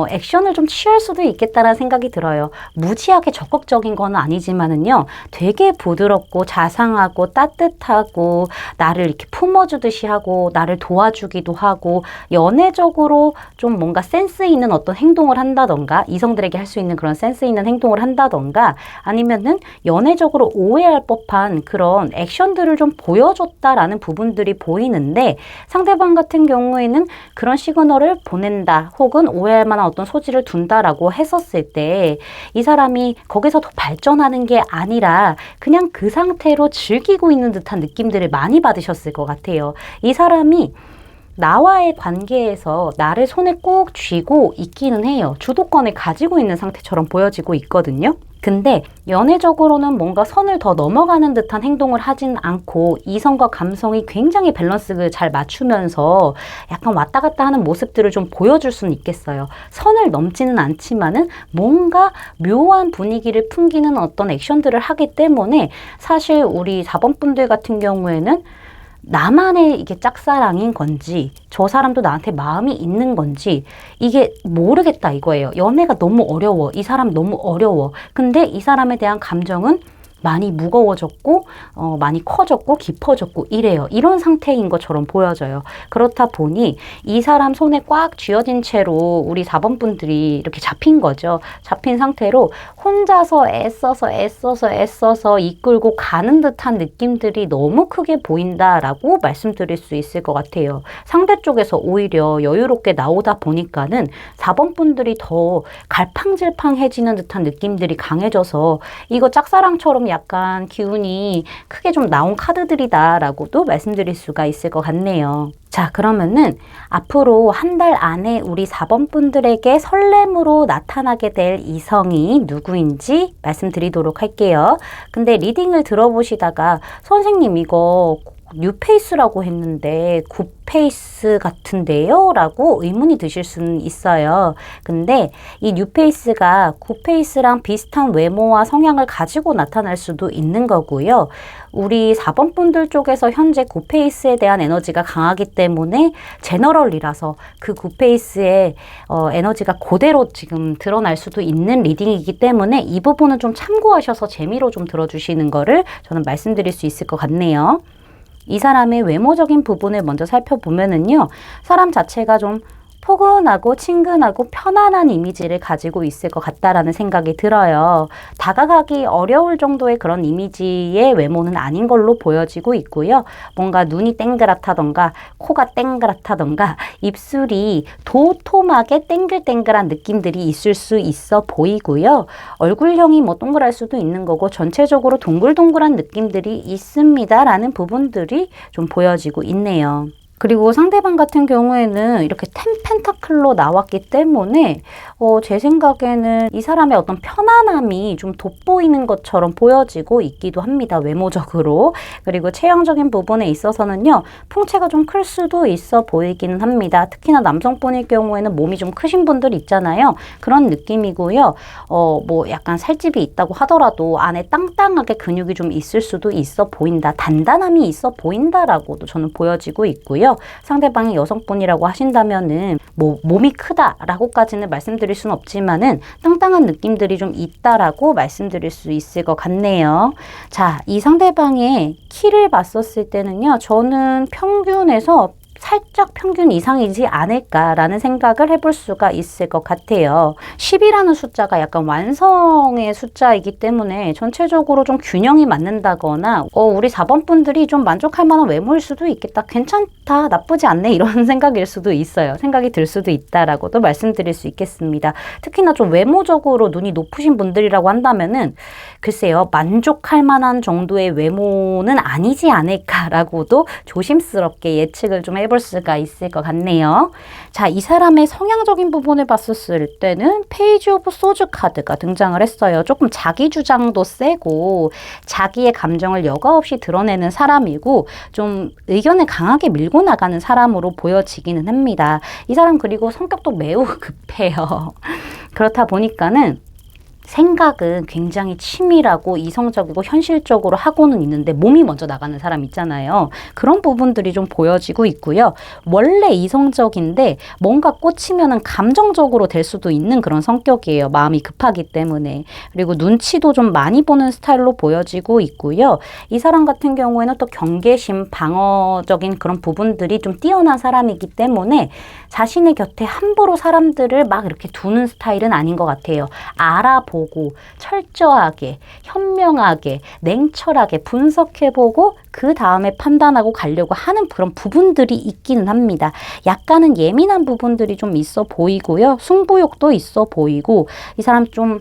액션을 좀 취할 수도 있겠다라는 생각이 들어요. 무지하게 적극적인 건 아니지만은요. 되게 부드럽고 자상하고 따뜻하고 나를 이렇게 품어주듯이 하고 나를 도와주기도 하고 연애적으로 좀 뭔가 센스 있는 어떤 행동을 한다던가 이성들에게 할 수 있는 그런 센스 있는 행동을 한다던가 아니면은 연애적으로 오해할 법한 그런 액션들을 좀 보여줬다라는 부분들이 보이는데 상대방 같은 경우에는 그런 시그널을 보낸다 혹은 오해할 만한 어떤 소지를 둔다라고 했었을 때 이 사람이 거기서 더 발전하는 게 아니라 그냥 그 상태로 즐기고 있는 듯한 느낌들을 많이 받으셨을 것 같아요. 이 사람이 나와의 관계에서 나를 손에 꼭 쥐고 있기는 해요. 주도권을 가지고 있는 상태처럼 보여지고 있거든요. 근데 연애적으로는 뭔가 선을 더 넘어가는 듯한 행동을 하진 않고 이성과 감성이 굉장히 밸런스를 잘 맞추면서 약간 왔다 갔다 하는 모습들을 좀 보여줄 수는 있겠어요. 선을 넘지는 않지만은 뭔가 묘한 분위기를 풍기는 어떤 액션들을 하기 때문에 사실 우리 4번 분들 같은 경우에는 나만의 이게 짝사랑인 건지 저 사람도 나한테 마음이 있는 건지 이게 모르겠다 이거예요. 연애가 너무 어려워. 이 사람 너무 어려워. 근데 이 사람에 대한 감정은 많이 무거워졌고 많이 커졌고 깊어졌고 이래요. 이런 상태인 것처럼 보여져요. 그렇다 보니 이 사람 손에 꽉 쥐어진 채로 우리 4번 분들이 이렇게 잡힌 거죠. 잡힌 상태로 혼자서 애써서 이끌고 가는 듯한 느낌들이 너무 크게 보인다라고 말씀드릴 수 있을 것 같아요. 상대 쪽에서 오히려 여유롭게 나오다 보니까는 4번 분들이 더 갈팡질팡해지는 듯한 느낌들이 강해져서 이거 짝사랑처럼 약간 기운이 크게 좀 나온 카드들이다라고도 말씀드릴 수가 있을 것 같네요. 자, 그러면은 앞으로 한 달 안에 우리 4번 분들에게 설렘으로 나타나게 될 이성이 누구인지 말씀드리도록 할게요. 근데 리딩을 들어보시다가 선생님 이거 뉴페이스라고 했는데 굿페이스 같은데요? 라고 의문이 드실 수는 있어요. 근데 이 뉴페이스가 굿페이스랑 비슷한 외모와 성향을 가지고 나타날 수도 있는 거고요. 우리 4번 분들 쪽에서 현재 굿페이스에 대한 에너지가 강하기 때문에 제너럴이라서 그 굿페이스의 에너지가 그대로 지금 드러날 수도 있는 리딩이기 때문에 이 부분은 좀 참고하셔서 재미로 좀 들어주시는 거를 저는 말씀드릴 수 있을 것 같네요. 이 사람의 외모적인 부분을 먼저 살펴보면은요, 사람 자체가 좀 포근하고 친근하고 편안한 이미지를 가지고 있을 것 같다라는 생각이 들어요. 다가가기 어려울 정도의 그런 이미지의 외모는 아닌 걸로 보여지고 있고요. 뭔가 눈이 땡그랗다던가 코가 땡그랗다던가 입술이 도톰하게 땡글땡글한 느낌들이 있을 수 있어 보이고요. 얼굴형이 뭐 동그랄 수도 있는 거고 전체적으로 동글동글한 느낌들이 있습니다라는 부분들이 좀 보여지고 있네요. 그리고 상대방 같은 경우에는 이렇게 10 펜타클로 나왔기 때문에 제 생각에는 이 사람의 어떤 편안함이 좀 돋보이는 것처럼 보여지고 있기도 합니다. 외모적으로. 그리고 체형적인 부분에 있어서는요. 풍채가 좀 클 수도 있어 보이기는 합니다. 특히나 남성분일 경우에는 몸이 좀 크신 분들 있잖아요. 그런 느낌이고요. 뭐 약간 살집이 있다고 하더라도 안에 땅땅하게 근육이 좀 있을 수도 있어 보인다. 단단함이 있어 보인다라고도 저는 보여지고 있고요. 상대방이 여성분이라고 하신다면은 뭐 몸이 크다라고까지는 말씀드릴 수는 없지만은 땅땅한 느낌들이 좀 있다라고 말씀드릴 수 있을 것 같네요. 자, 이 상대방의 키를 봤었을 때는요. 저는 평균에서 살짝 평균 이상이지 않을까라는 생각을 해볼 수가 있을 것 같아요. 10이라는 숫자가 약간 완성의 숫자이기 때문에 전체적으로 좀 균형이 맞는다거나 우리 4번 분들이 좀 만족할 만한 외모일 수도 있겠다. 괜찮다. 나쁘지 않네. 이런 생각일 수도 있어요. 생각이 들 수도 있다라고도 말씀드릴 수 있겠습니다. 특히나 좀 외모적으로 눈이 높으신 분들이라고 한다면은 글쎄요. 만족할 만한 정도의 외모는 아니지 않을까라고도 조심스럽게 예측을 좀 해볼 수가 있을 것 같네요. 자, 이 사람의 성향적인 부분을 봤었을 때는 페이지 오브 소즈 카드가 등장을 했어요. 조금 자기 주장도 세고 자기의 감정을 여과 없이 드러내는 사람이고 좀 의견을 강하게 밀고 나가는 사람으로 보여지기는 합니다. 이 사람 그리고 성격도 매우 급해요. 그렇다 보니까는 생각은 굉장히 치밀하고 이성적이고 현실적으로 하고는 있는데 몸이 먼저 나가는 사람 있잖아요. 그런 부분들이 좀 보여지고 있고요. 원래 이성적인데 뭔가 꽂히면은 감정적으로 될 수도 있는 그런 성격이에요. 마음이 급하기 때문에. 그리고 눈치도 좀 많이 보는 스타일로 보여지고 있고요. 이 사람 같은 경우에는 또 경계심, 방어적인 그런 부분들이 좀 뛰어난 사람이기 때문에 자신의 곁에 함부로 사람들을 막 이렇게 두는 스타일은 아닌 것 같아요. 알아보고 철저하게, 현명하게, 냉철하게 분석해보고 그 다음에 판단하고 가려고 하는 그런 부분들이 있기는 합니다. 약간은 예민한 부분들이 좀 있어 보이고요. 승부욕도 있어 보이고 이 사람 좀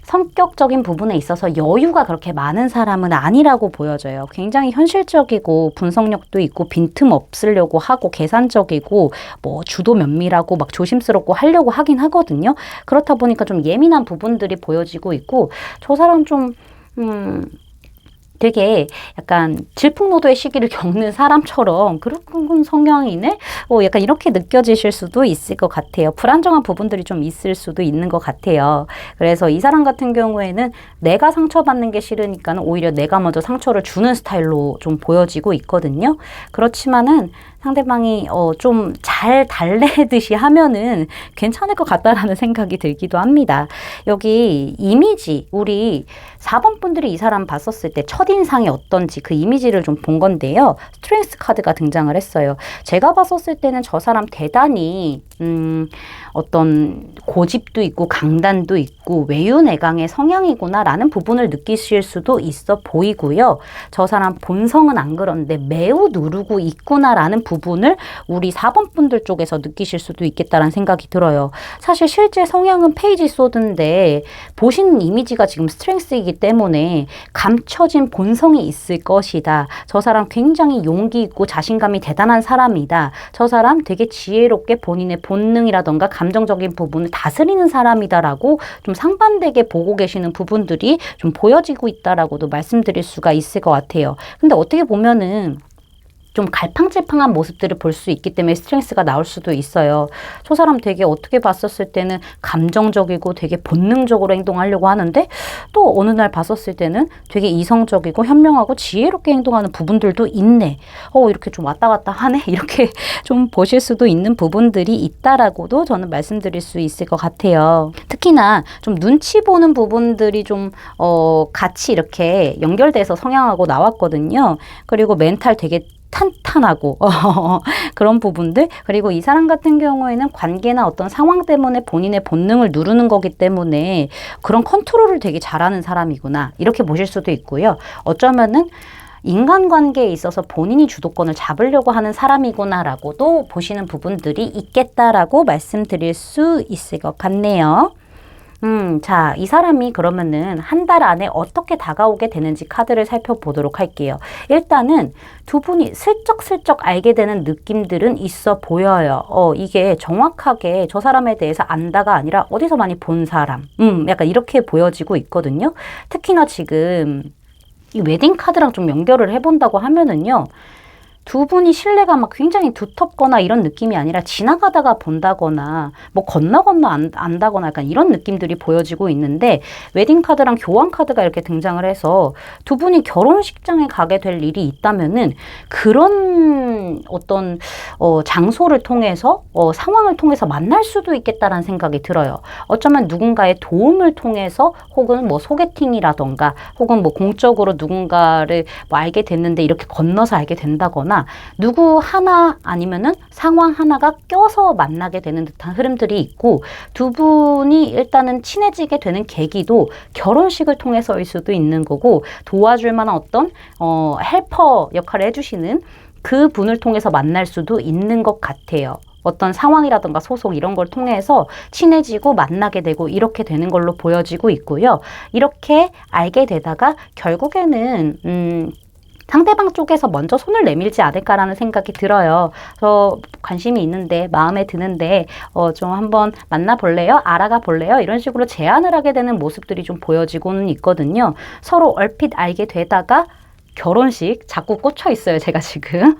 성격적인 부분에 있어서 여유가 그렇게 많은 사람은 아니라고 보여져요. 굉장히 현실적이고 분석력도 있고 빈틈 없으려고 하고 계산적이고 뭐 주도 면밀하고 막 조심스럽고 하려고 하긴 하거든요. 그렇다 보니까 좀 예민한 부분들이 보여지고 있고 저 사람 좀 되게 약간 질풍노도의 시기를 겪는 사람처럼 그런 성향이네? 약간 이렇게 느껴지실 수도 있을 것 같아요. 불안정한 부분들이 좀 있을 수도 있는 것 같아요. 그래서 이 사람 같은 경우에는 내가 상처받는 게 싫으니까는 오히려 내가 먼저 상처를 주는 스타일로 좀 보여지고 있거든요. 그렇지만은 상대방이 좀 잘 달래듯이 하면은 괜찮을 것 같다라는 생각이 들기도 합니다. 여기 이미지, 우리 4번 분들이 이 사람 봤었을 때 첫인상이 어떤지 그 이미지를 좀 본 건데요. 스트렝스 카드가 등장을 했어요. 제가 봤었을 때는 저 사람 대단히 어떤 고집도 있고 강단도 있고 외유내강의 성향이구나 라는 부분을 느끼실 수도 있어 보이고요. 저 사람 본성은 안 그런데 매우 누르고 있구나 라는 부분을 우리 4번 분들 쪽에서 느끼실 수도 있겠다라는 생각이 들어요. 사실 실제 성향은 페이지 소드인데 보시는 이미지가 지금 스트렝스이기 때문에 감춰진 본성이 있을 것이다. 저 사람 굉장히 용기 있고 자신감이 대단한 사람이다. 저 사람 되게 지혜롭게 본인의 본능이라던가 감정적인 부분을 다스리는 사람이다라고 좀 상반되게 보고 계시는 부분들이 좀 보여지고 있다라고도 말씀드릴 수가 있을 것 같아요. 근데 어떻게 보면은 좀 갈팡질팡한 모습들을 볼 수 있기 때문에 스트렝스가 나올 수도 있어요. 저 사람 되게 어떻게 봤었을 때는 감정적이고 되게 본능적으로 행동하려고 하는데 또 어느 날 봤었을 때는 되게 이성적이고 현명하고 지혜롭게 행동하는 부분들도 있네. 이렇게 좀 왔다 갔다 하네. 이렇게 좀 보실 수도 있는 부분들이 있다라고도 저는 말씀드릴 수 있을 것 같아요. 특히나 좀 눈치 보는 부분들이 좀 같이 이렇게 연결돼서 성향하고 나왔거든요. 그리고 멘탈 되게 탄탄하고 그런 부분들, 그리고 이 사람 같은 경우에는 관계나 어떤 상황 때문에 본인의 본능을 누르는 거기 때문에 그런 컨트롤을 되게 잘하는 사람이구나 이렇게 보실 수도 있고요. 어쩌면은 인간관계에 있어서 본인이 주도권을 잡으려고 하는 사람이구나라고도 보시는 부분들이 있겠다라고 말씀드릴 수 있을 것 같네요. 자, 이 사람이 그러면은 한 달 안에 어떻게 다가오게 되는지 카드를 살펴보도록 할게요. 일단은 두 분이 슬쩍슬쩍 알게 되는 느낌들은 있어 보여요. 이게 정확하게 저 사람에 대해서 안다가 아니라 어디서 많이 본 사람. 약간 이렇게 보여지고 있거든요. 특히나 지금 이 웨딩 카드랑 좀 연결을 해본다고 하면은요. 두 분이 신뢰가 막 굉장히 두텁거나 이런 느낌이 아니라 지나가다가 본다거나 뭐 건너 안다거나 약간 이런 느낌들이 보여지고 있는데 웨딩 카드랑 교환 카드가 이렇게 등장을 해서 두 분이 결혼식장에 가게 될 일이 있다면은 그런 어떤 장소를 통해서 상황을 통해서 만날 수도 있겠다라는 생각이 들어요. 어쩌면 누군가의 도움을 통해서 혹은 뭐 소개팅이라던가 혹은 뭐 공적으로 누군가를 뭐 알게 됐는데 이렇게 건너서 알게 된다거나 누구 하나 아니면은 상황 하나가 껴서 만나게 되는 듯한 흐름들이 있고 두 분이 일단은 친해지게 되는 계기도 결혼식을 통해서일 수도 있는 거고 도와줄 만한 어떤 헬퍼 역할을 해주시는 그 분을 통해서 만날 수도 있는 것 같아요. 어떤 상황이라든가 소속 이런 걸 통해서 친해지고 만나게 되고 이렇게 되는 걸로 보여지고 있고요. 이렇게 알게 되다가 결국에는 상대방 쪽에서 먼저 손을 내밀지 않을까라는 생각이 들어요. 저 관심이 있는데 마음에 드는데 좀 한번 만나볼래요? 알아가 볼래요? 이런 식으로 제안을 하게 되는 모습들이 좀 보여지고는 있거든요. 서로 얼핏 알게 되다가 결혼식 자꾸 꽂혀 있어요, 제가 지금.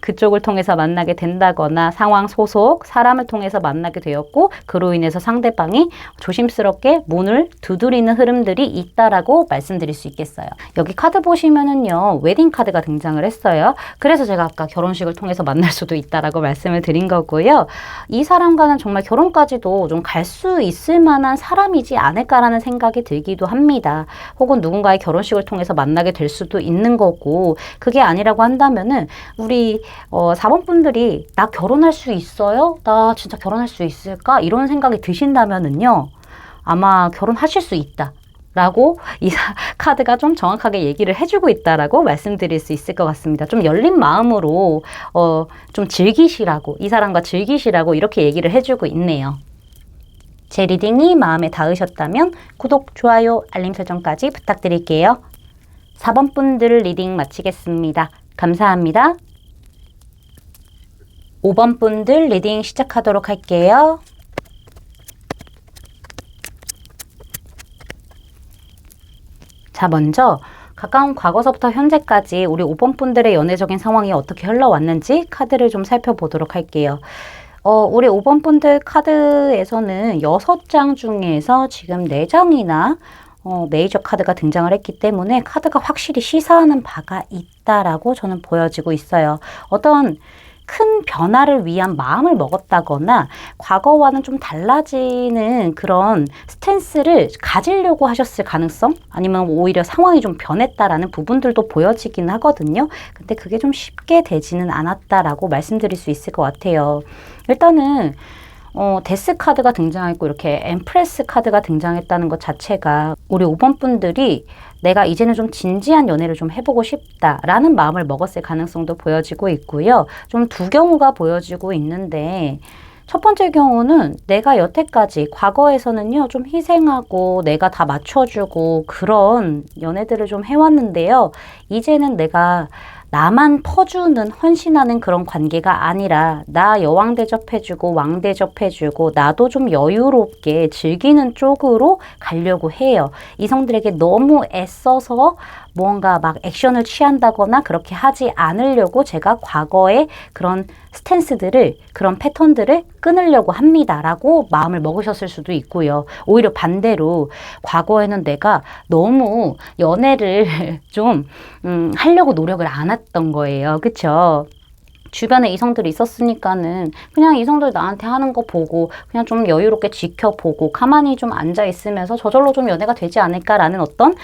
그쪽을 통해서 만나게 된다거나 상황 소속, 사람을 통해서 만나게 되었고 그로 인해서 상대방이 조심스럽게 문을 두드리는 흐름들이 있다라고 말씀드릴 수 있겠어요. 여기 카드 보시면은요, 웨딩 카드가 등장을 했어요. 그래서 제가 아까 결혼식을 통해서 만날 수도 있다라고 말씀을 드린 거고요. 이 사람과는 정말 결혼까지도 좀 갈 수 있을 만한 사람이지 않을까라는 생각이 들기도 합니다. 혹은 누군가의 결혼식을 통해서 만나게 될 수도 있는 거고 그게 아니라고 한다면은 우리 4번 분들이 나 결혼할 수 있어요? 나 진짜 결혼할 수 있을까? 이런 생각이 드신다면은요. 아마 결혼하실 수 있다. 라고 이 카드가 좀 정확하게 얘기를 해주고 있다라고 말씀드릴 수 있을 것 같습니다. 좀 열린 마음으로 좀 즐기시라고 이 사람과 즐기시라고 이렇게 얘기를 해주고 있네요. 제 리딩이 마음에 닿으셨다면 구독, 좋아요, 알림 설정까지 부탁드릴게요. 4번 분들 리딩 마치겠습니다. 감사합니다. 5번 분들 리딩 시작하도록 할게요. 자, 먼저 가까운 과거서부터 현재까지 우리 5번 분들의 연애적인 상황이 어떻게 흘러왔는지 카드를 좀 살펴보도록 할게요. 우리 5번 분들 카드에서는 6장 중에서 지금 4장이나 메이저 카드가 등장을 했기 때문에 카드가 확실히 시사하는 바가 있다라고 저는 보여지고 있어요. 어떤 큰 변화를 위한 마음을 먹었다거나 과거와는 좀 달라지는 그런 스탠스를 가지려고 하셨을 가능성 아니면 오히려 상황이 좀 변했다라는 부분들도 보여지긴 하거든요. 근데 그게 좀 쉽게 되지는 않았다라고 말씀드릴 수 있을 것 같아요. 일단은 데스 카드가 등장했고 이렇게 엠프레스 카드가 등장했다는 것 자체가 우리 5번 분들이 내가 이제는 좀 진지한 연애를 좀 해보고 싶다라는 마음을 먹었을 가능성도 보여지고 있고요. 좀 두 경우가 보여지고 있는데 첫 번째 경우는 내가 여태까지 과거에서는요 좀 희생하고 내가 다 맞춰주고 그런 연애들을 좀 해왔는데요. 이제는 내가 나만 퍼주는 헌신하는 그런 관계가 아니라 나 여왕 대접해주고 왕 대접해주고 나도 좀 여유롭게 즐기는 쪽으로 가려고 해요. 이성들에게 너무 애써서 뭔가 막 액션을 취한다거나 그렇게 하지 않으려고 제가 과거의 그런 스탠스들을 그런 패턴들을 끊으려고 합니다 라고 마음을 먹으셨을 수도 있고요. 오히려 반대로 과거에는 내가 너무 연애를 좀 하려고 노력을 안 했던 거예요. 그쵸? 주변에 이성들이 있었으니까는 그냥 이성들 나한테 하는 거 보고 그냥 좀 여유롭게 지켜보고 가만히 좀 앉아 있으면서 저절로 좀 연애가 되지 않을까라는 어떤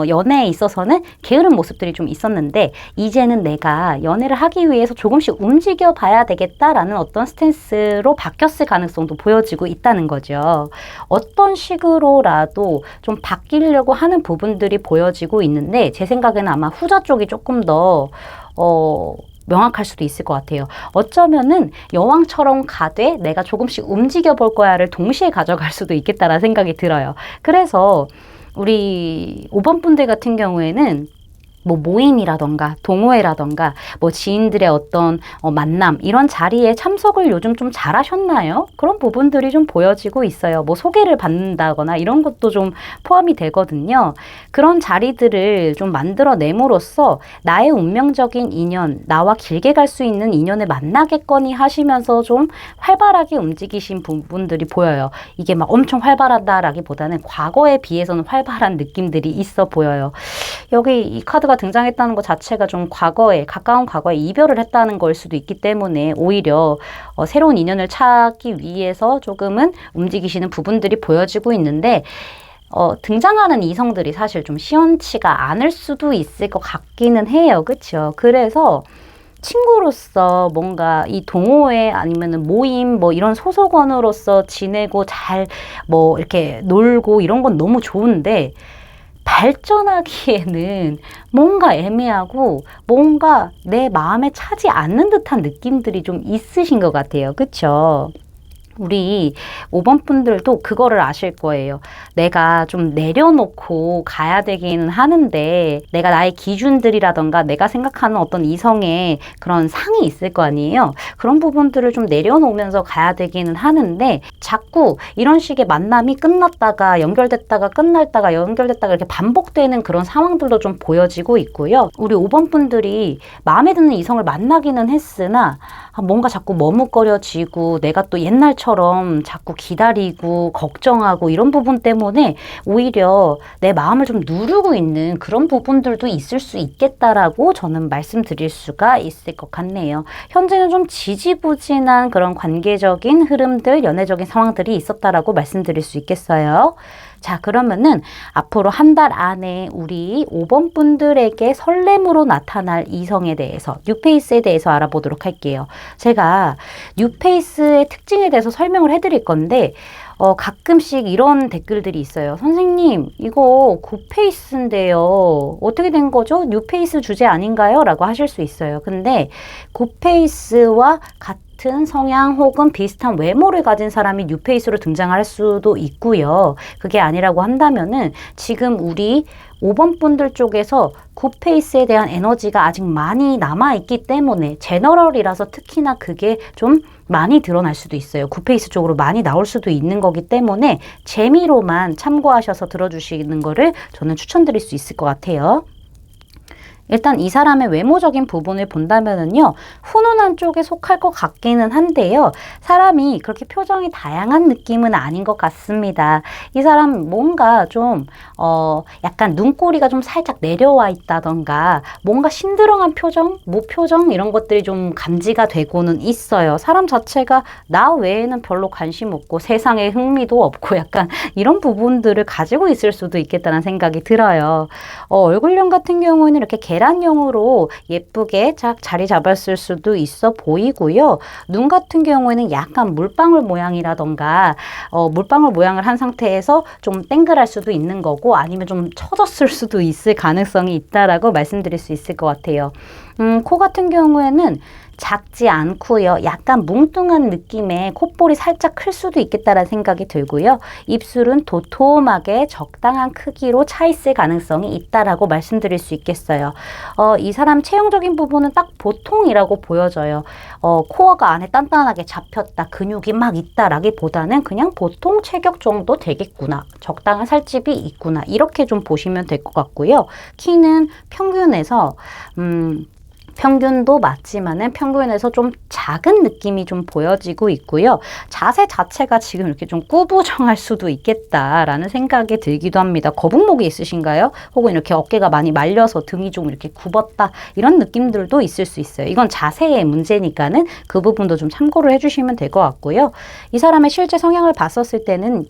연애에 있어서는 게으른 모습들이 좀 있었는데 이제는 내가 연애를 하기 위해서 조금씩 움직여 봐야 되겠다라는 어떤 스탠스로 바뀌었을 가능성도 보여지고 있다는 거죠. 어떤 식으로라도 좀 바뀌려고 하는 부분들이 보여지고 있는데 제 생각에는 아마 후자 쪽이 조금 더 명확할 수도 있을 것 같아요. 어쩌면은 여왕처럼 가되 내가 조금씩 움직여 볼 거야를 동시에 가져갈 수도 있겠다라는 생각이 들어요. 그래서 우리 5번 분들 같은 경우에는 뭐 모임이라던가 동호회라던가 뭐 지인들의 어떤 만남 이런 자리에 참석을 요즘 좀 잘하셨나요? 그런 부분들이 좀 보여지고 있어요. 뭐 소개를 받는다거나 이런 것도 좀 포함이 되거든요. 그런 자리들을 좀 만들어냄으로써 나의 운명적인 인연, 나와 길게 갈 수 있는 인연을 만나겠거니 하시면서 좀 활발하게 움직이신 부분들이 보여요. 이게 막 엄청 활발하다라기보다는 과거에 비해서는 활발한 느낌들이 있어 보여요. 여기 이 카드가 등장했다는 것 자체가 좀 과거에, 가까운 과거에 이별을 했다는 걸 수도 있기 때문에 오히려 새로운 인연을 찾기 위해서 조금은 움직이시는 부분들이 보여지고 있는데 등장하는 이성들이 사실 좀 시원치가 않을 수도 있을 것 같기는 해요. 그렇죠? 그래서 친구로서 뭔가 이 동호회 아니면은 모임 뭐 이런 소속원으로서 지내고 잘 뭐 이렇게 놀고 이런 건 너무 좋은데 발전하기에는 뭔가 애매하고 뭔가 내 마음에 차지 않는 듯한 느낌들이 좀 있으신 것 같아요. 그쵸? 우리 5번 분들도 그거를 아실 거예요. 내가 좀 내려놓고 가야 되기는 하는데 내가 나의 기준들이라던가 내가 생각하는 어떤 이성의 그런 상이 있을 거 아니에요. 그런 부분들을 좀 내려놓으면서 가야 되기는 하는데 자꾸 이런 식의 만남이 끝났다가 연결됐다가 끝났다가 연결됐다가 이렇게 반복되는 그런 상황들도 좀 보여지고 있고요. 우리 5번 분들이 마음에 드는 이성을 만나기는 했으나 뭔가 자꾸 머뭇거려지고 내가 또 옛날처럼 자꾸 기다리고 걱정하고 이런 부분 때문에 오히려 내 마음을 좀 누르고 있는 그런 부분들도 있을 수 있겠다라고 저는 말씀드릴 수가 있을 것 같네요. 현재는 좀 지지부진한 그런 관계적인 흐름들, 연애적인 상황들이 있었다라고 말씀드릴 수 있겠어요. 자, 그러면은 앞으로 한 달 안에 우리 5번 분들에게 설렘으로 나타날 이성에 대해서, 뉴페이스에 대해서 알아보도록 할게요. 제가 뉴페이스의 특징에 대해서 설명을 해드릴 건데 가끔씩 이런 댓글들이 있어요. 선생님, 이거 굿페이스인데요. 어떻게 된 거죠? 뉴페이스 주제 아닌가요? 라고 하실 수 있어요. 근데 굿페이스와 같은 성향 혹은 비슷한 외모를 가진 사람이 뉴페이스로 등장할 수도 있고요. 그게 아니라고 한다면은 지금 우리 5번 분들 쪽에서 굿페이스에 대한 에너지가 아직 많이 남아있기 때문에 제너럴이라서 특히나 그게 좀 많이 드러날 수도 있어요. 굿페이스 쪽으로 많이 나올 수도 있는 거기 때문에 재미로만 참고하셔서 들어주시는 거를 저는 추천드릴 수 있을 것 같아요. 일단 이 사람의 외모적인 부분을 본다면은요, 훈훈한 쪽에 속할 것 같기는 한데요. 사람이 그렇게 표정이 다양한 느낌은 아닌 것 같습니다. 이 사람 뭔가 좀, 약간 눈꼬리가 좀 살짝 내려와 있다던가, 뭔가 심드렁한 표정, 무표정, 이런 것들이 좀 감지가 되고는 있어요. 사람 자체가 나 외에는 별로 관심 없고, 세상에 흥미도 없고, 약간 이런 부분들을 가지고 있을 수도 있겠다는 생각이 들어요. 얼굴형 같은 경우에는 이렇게 계란형으로 예쁘게 쫙 자리 잡았을 수도 있어 보이고요. 눈 같은 경우에는 약간 물방울 모양이라던가 물방울 모양을 한 상태에서 좀 땡글할 수도 있는 거고 아니면 좀 처졌을 수도 있을 가능성이 있다라고 말씀드릴 수 있을 것 같아요. 코 같은 경우에는 작지 않고요. 약간 뭉뚱한 느낌의 콧볼이 살짝 클 수도 있겠다라는 생각이 들고요. 입술은 도톰하게 적당한 크기로 차 있을 가능성이 있다라고 말씀드릴 수 있겠어요. 이 사람 체형적인 부분은 딱 보통이라고 보여져요. 코어가 안에 단단하게 잡혔다, 근육이 막 있다라기보다는 그냥 보통 체격 정도 되겠구나, 적당한 살집이 있구나, 이렇게 좀 보시면 될 것 같고요. 키는 평균에서 평균도 맞지만은 평균에서 좀 작은 느낌이 좀 보여지고 있고요. 자세 자체가 지금 이렇게 좀 꾸부정할 수도 있겠다라는 생각이 들기도 합니다. 거북목이 있으신가요? 혹은 이렇게 어깨가 많이 말려서 등이 좀 이렇게 굽었다 이런 느낌들도 있을 수 있어요. 이건 자세의 문제니까는 그 부분도 좀 참고를 해주시면 될 것 같고요. 이 사람의 실제 성향을 봤었을 때는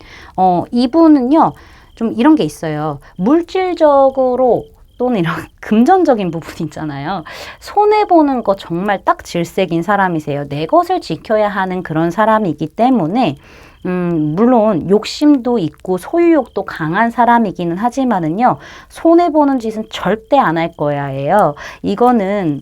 이분은요 좀 이런 게 있어요. 물질적으로 또는 이런 금전적인 부분 있잖아요. 손해보는 거 정말 딱 질색인 사람이세요. 내 것을 지켜야 하는 그런 사람이기 때문에 물론 욕심도 있고 소유욕도 강한 사람이기는 하지만은요. 손해보는 짓은 절대 안 할 거야예요. 이거는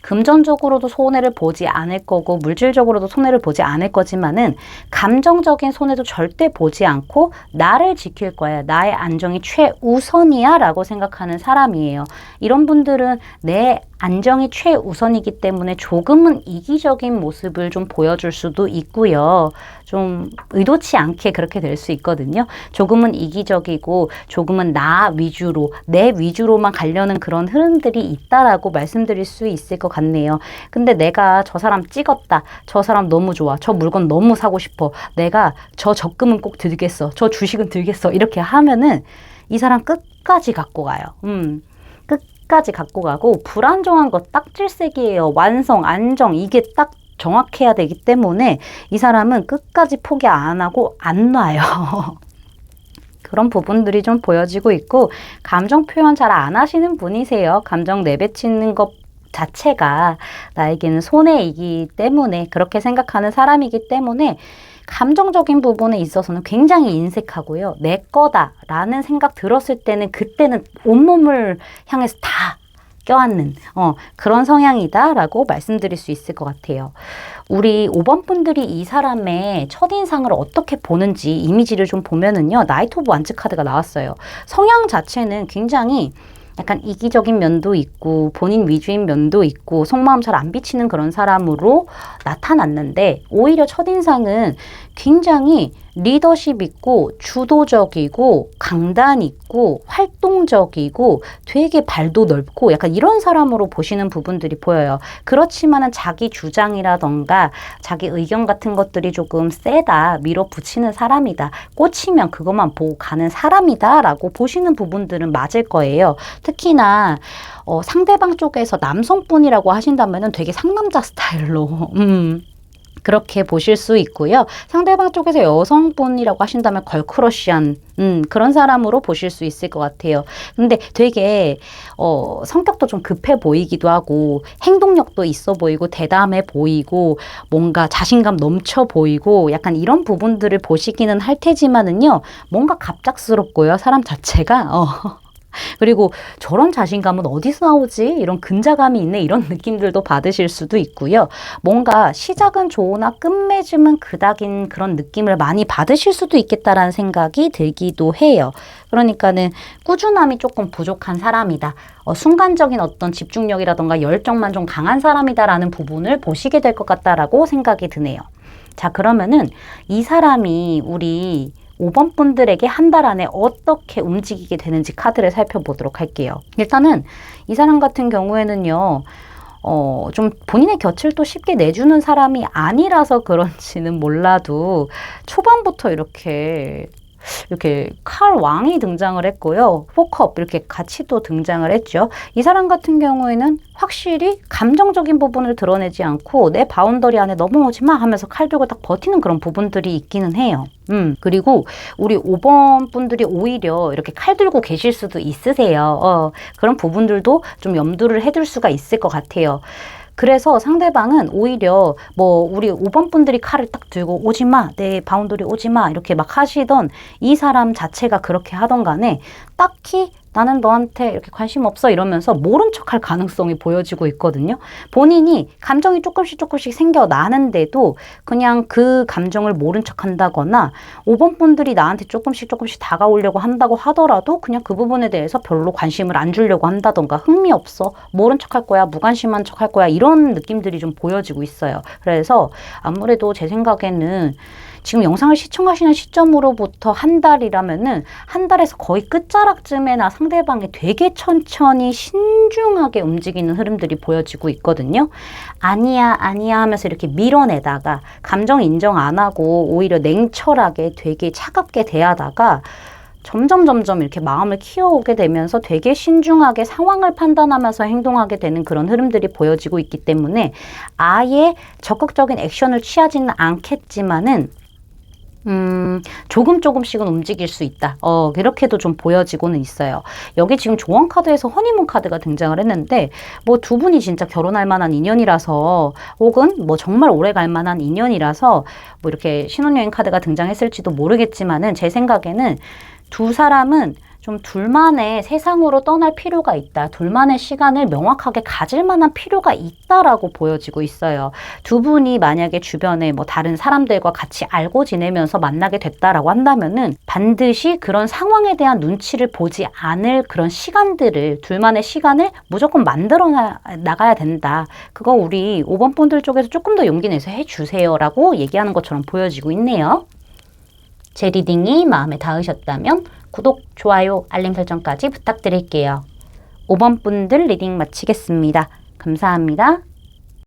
금전적으로도 손해를 보지 않을 거고 물질적으로도 손해를 보지 않을 거지만은 감정적인 손해도 절대 보지 않고 나를 지킬 거야. 나의 안정이 최우선이야 라고 생각하는 사람이에요. 이런 분들은 내 안정이 최우선이기 때문에 조금은 이기적인 모습을 좀 보여줄 수도 있고요. 좀 의도치 않게 그렇게 될 수 있거든요. 조금은 이기적이고 조금은 나 위주로, 내 위주로만 가려는 그런 흐름들이 있다라고 말씀드릴 수 있을 것 같네요. 근데 내가 저 사람 찍었다. 저 사람 너무 좋아. 저 물건 너무 사고 싶어. 내가 저 적금은 꼭 들겠어. 저 주식은 들겠어. 이렇게 하면은 이 사람 끝까지 갖고 가요. 끝까지 갖고 가고 불안정한 거 딱질색이에요. 완성, 안정 이게 딱 정확해야 되기 때문에 이 사람은 끝까지 포기 안 하고 안 놔요. 그런 부분들이 좀 보여지고 있고 감정 표현 잘 안 하시는 분이세요. 감정 내뱉는 것 자체가 나에게는 손해이기 때문에 그렇게 생각하는 사람이기 때문에 감정적인 부분에 있어서는 굉장히 인색하고요. 내 거다라는 생각 들었을 때는 그때는 온몸을 향해서 다 껴안는 그런 성향이다라고 말씀드릴 수 있을 것 같아요. 우리 5번 분들이 이 사람의 첫인상을 어떻게 보는지 이미지를 좀 보면은요. 나이트 오브 완즈 카드가 나왔어요. 성향 자체는 굉장히 약간 이기적인 면도 있고 본인 위주인 면도 있고 속마음 잘 안 비치는 그런 사람으로 나타났는데 오히려 첫인상은 굉장히 리더십 있고 주도적이고 강단 있고 활동적이고 되게 발도 넓고 약간 이런 사람으로 보시는 부분들이 보여요. 그렇지만은 자기 주장이라던가 자기 의견 같은 것들이 조금 세다, 밀어붙이는 사람이다, 꽂히면 그것만 보고 가는 사람이다 라고 보시는 부분들은 맞을 거예요. 특히나 상대방 쪽에서 남성분이라고 하신다면은 되게 상남자 스타일로 그렇게 보실 수 있고요. 상대방 쪽에서 여성분이라고 하신다면 걸크러쉬한 그런 사람으로 보실 수 있을 것 같아요. 근데 되게 성격도 좀 급해 보이기도 하고 행동력도 있어 보이고 대담해 보이고 뭔가 자신감 넘쳐 보이고 약간 이런 부분들을 보시기는 할 테지만은요. 뭔가 갑작스럽고요. 사람 자체가 그리고 저런 자신감은 어디서 나오지? 이런 근자감이 있네. 이런 느낌들도 받으실 수도 있고요. 뭔가 시작은 좋으나 끝맺음은 그닥인 그런 느낌을 많이 받으실 수도 있겠다라는 생각이 들기도 해요. 그러니까는 꾸준함이 조금 부족한 사람이다. 순간적인 어떤 집중력이라던가 열정만 좀 강한 사람이다라는 부분을 보시게 될 것 같다라고 생각이 드네요. 자, 그러면은 이 사람이 우리 5번 분들에게 한 달 안에 어떻게 움직이게 되는지 카드를 살펴보도록 할게요. 일단은 이 사람 같은 경우에는요. 좀 본인의 곁을 또 쉽게 내주는 사람이 아니라서 그런지는 몰라도 초반부터 이렇게 칼 왕이 등장을 했고요. 포컵 이렇게 같이 또 등장을 했죠. 이 사람 같은 경우에는 확실히 감정적인 부분을 드러내지 않고 내 바운더리 안에 넘어오지 마 하면서 칼 들고 딱 버티는 그런 부분들이 있기는 해요. 그리고 우리 5번 분들이 오히려 이렇게 칼 들고 계실 수도 있으세요. 그런 부분들도 좀 염두를 해둘 수가 있을 것 같아요. 그래서 상대방은 오히려 우리 5번 분들이 칼을 딱 들고 오지마, 내 바운더리 오지마 이렇게 막 하시던 이 사람 자체가 그렇게 하던 간에 딱히 나는 너한테 이렇게 관심 없어 이러면서 모른 척할 가능성이 보여지고 있거든요. 본인이 감정이 조금씩 생겨나는데도 그냥 그 감정을 모른 척 한다거나 5번 분들이 나한테 조금씩 다가오려고 한다고 하더라도 그냥 그 부분에 대해서 별로 관심을 안 주려고 한다던가 흥미 없어, 모른 척 할 거야, 무관심한 척 할 거야 이런 느낌들이 좀 보여지고 있어요. 그래서 아무래도 제 생각에는 지금 영상을 시청하시는 시점으로부터 한 달이라면은 한 달에서 거의 끝자락쯤에나 상대방이 되게 천천히 신중하게 움직이는 흐름들이 보여지고 있거든요. 아니야 하면서 이렇게 밀어내다가 감정 인정 안 하고 오히려 냉철하게 되게 차갑게 대하다가 점점 이렇게 마음을 키워오게 되면서 되게 신중하게 상황을 판단하면서 행동하게 되는 그런 흐름들이 보여지고 있기 때문에 아예 적극적인 액션을 취하지는 않겠지만은 조금씩은 움직일 수 있다. 이렇게도 좀 보여지고는 있어요. 여기 지금 조언 카드에서 허니문 카드가 등장을 했는데, 두 분이 진짜 결혼할 만한 인연이라서, 혹은 정말 오래 갈 만한 인연이라서, 이렇게 신혼여행 카드가 등장했을지도 모르겠지만은, 제 생각에는 두 사람은 좀 둘만의 세상으로 떠날 필요가 있다. 둘만의 시간을 명확하게 가질 만한 필요가 있다라고 보여지고 있어요. 두 분이 만약에 주변에 뭐 다른 사람들과 같이 알고 지내면서 만나게 됐다라고 한다면은 반드시 그런 상황에 대한 눈치를 보지 않을 그런 시간들을, 둘만의 시간을 무조건 만들어 나가야 된다. 그거 우리 5번 분들 쪽에서 조금 더 용기 내서 해주세요라고 얘기하는 것처럼 보여지고 있네요. 제 리딩이 마음에 닿으셨다면 구독, 좋아요, 알림 설정까지 부탁드릴게요. 5번 분들 리딩 마치겠습니다. 감사합니다.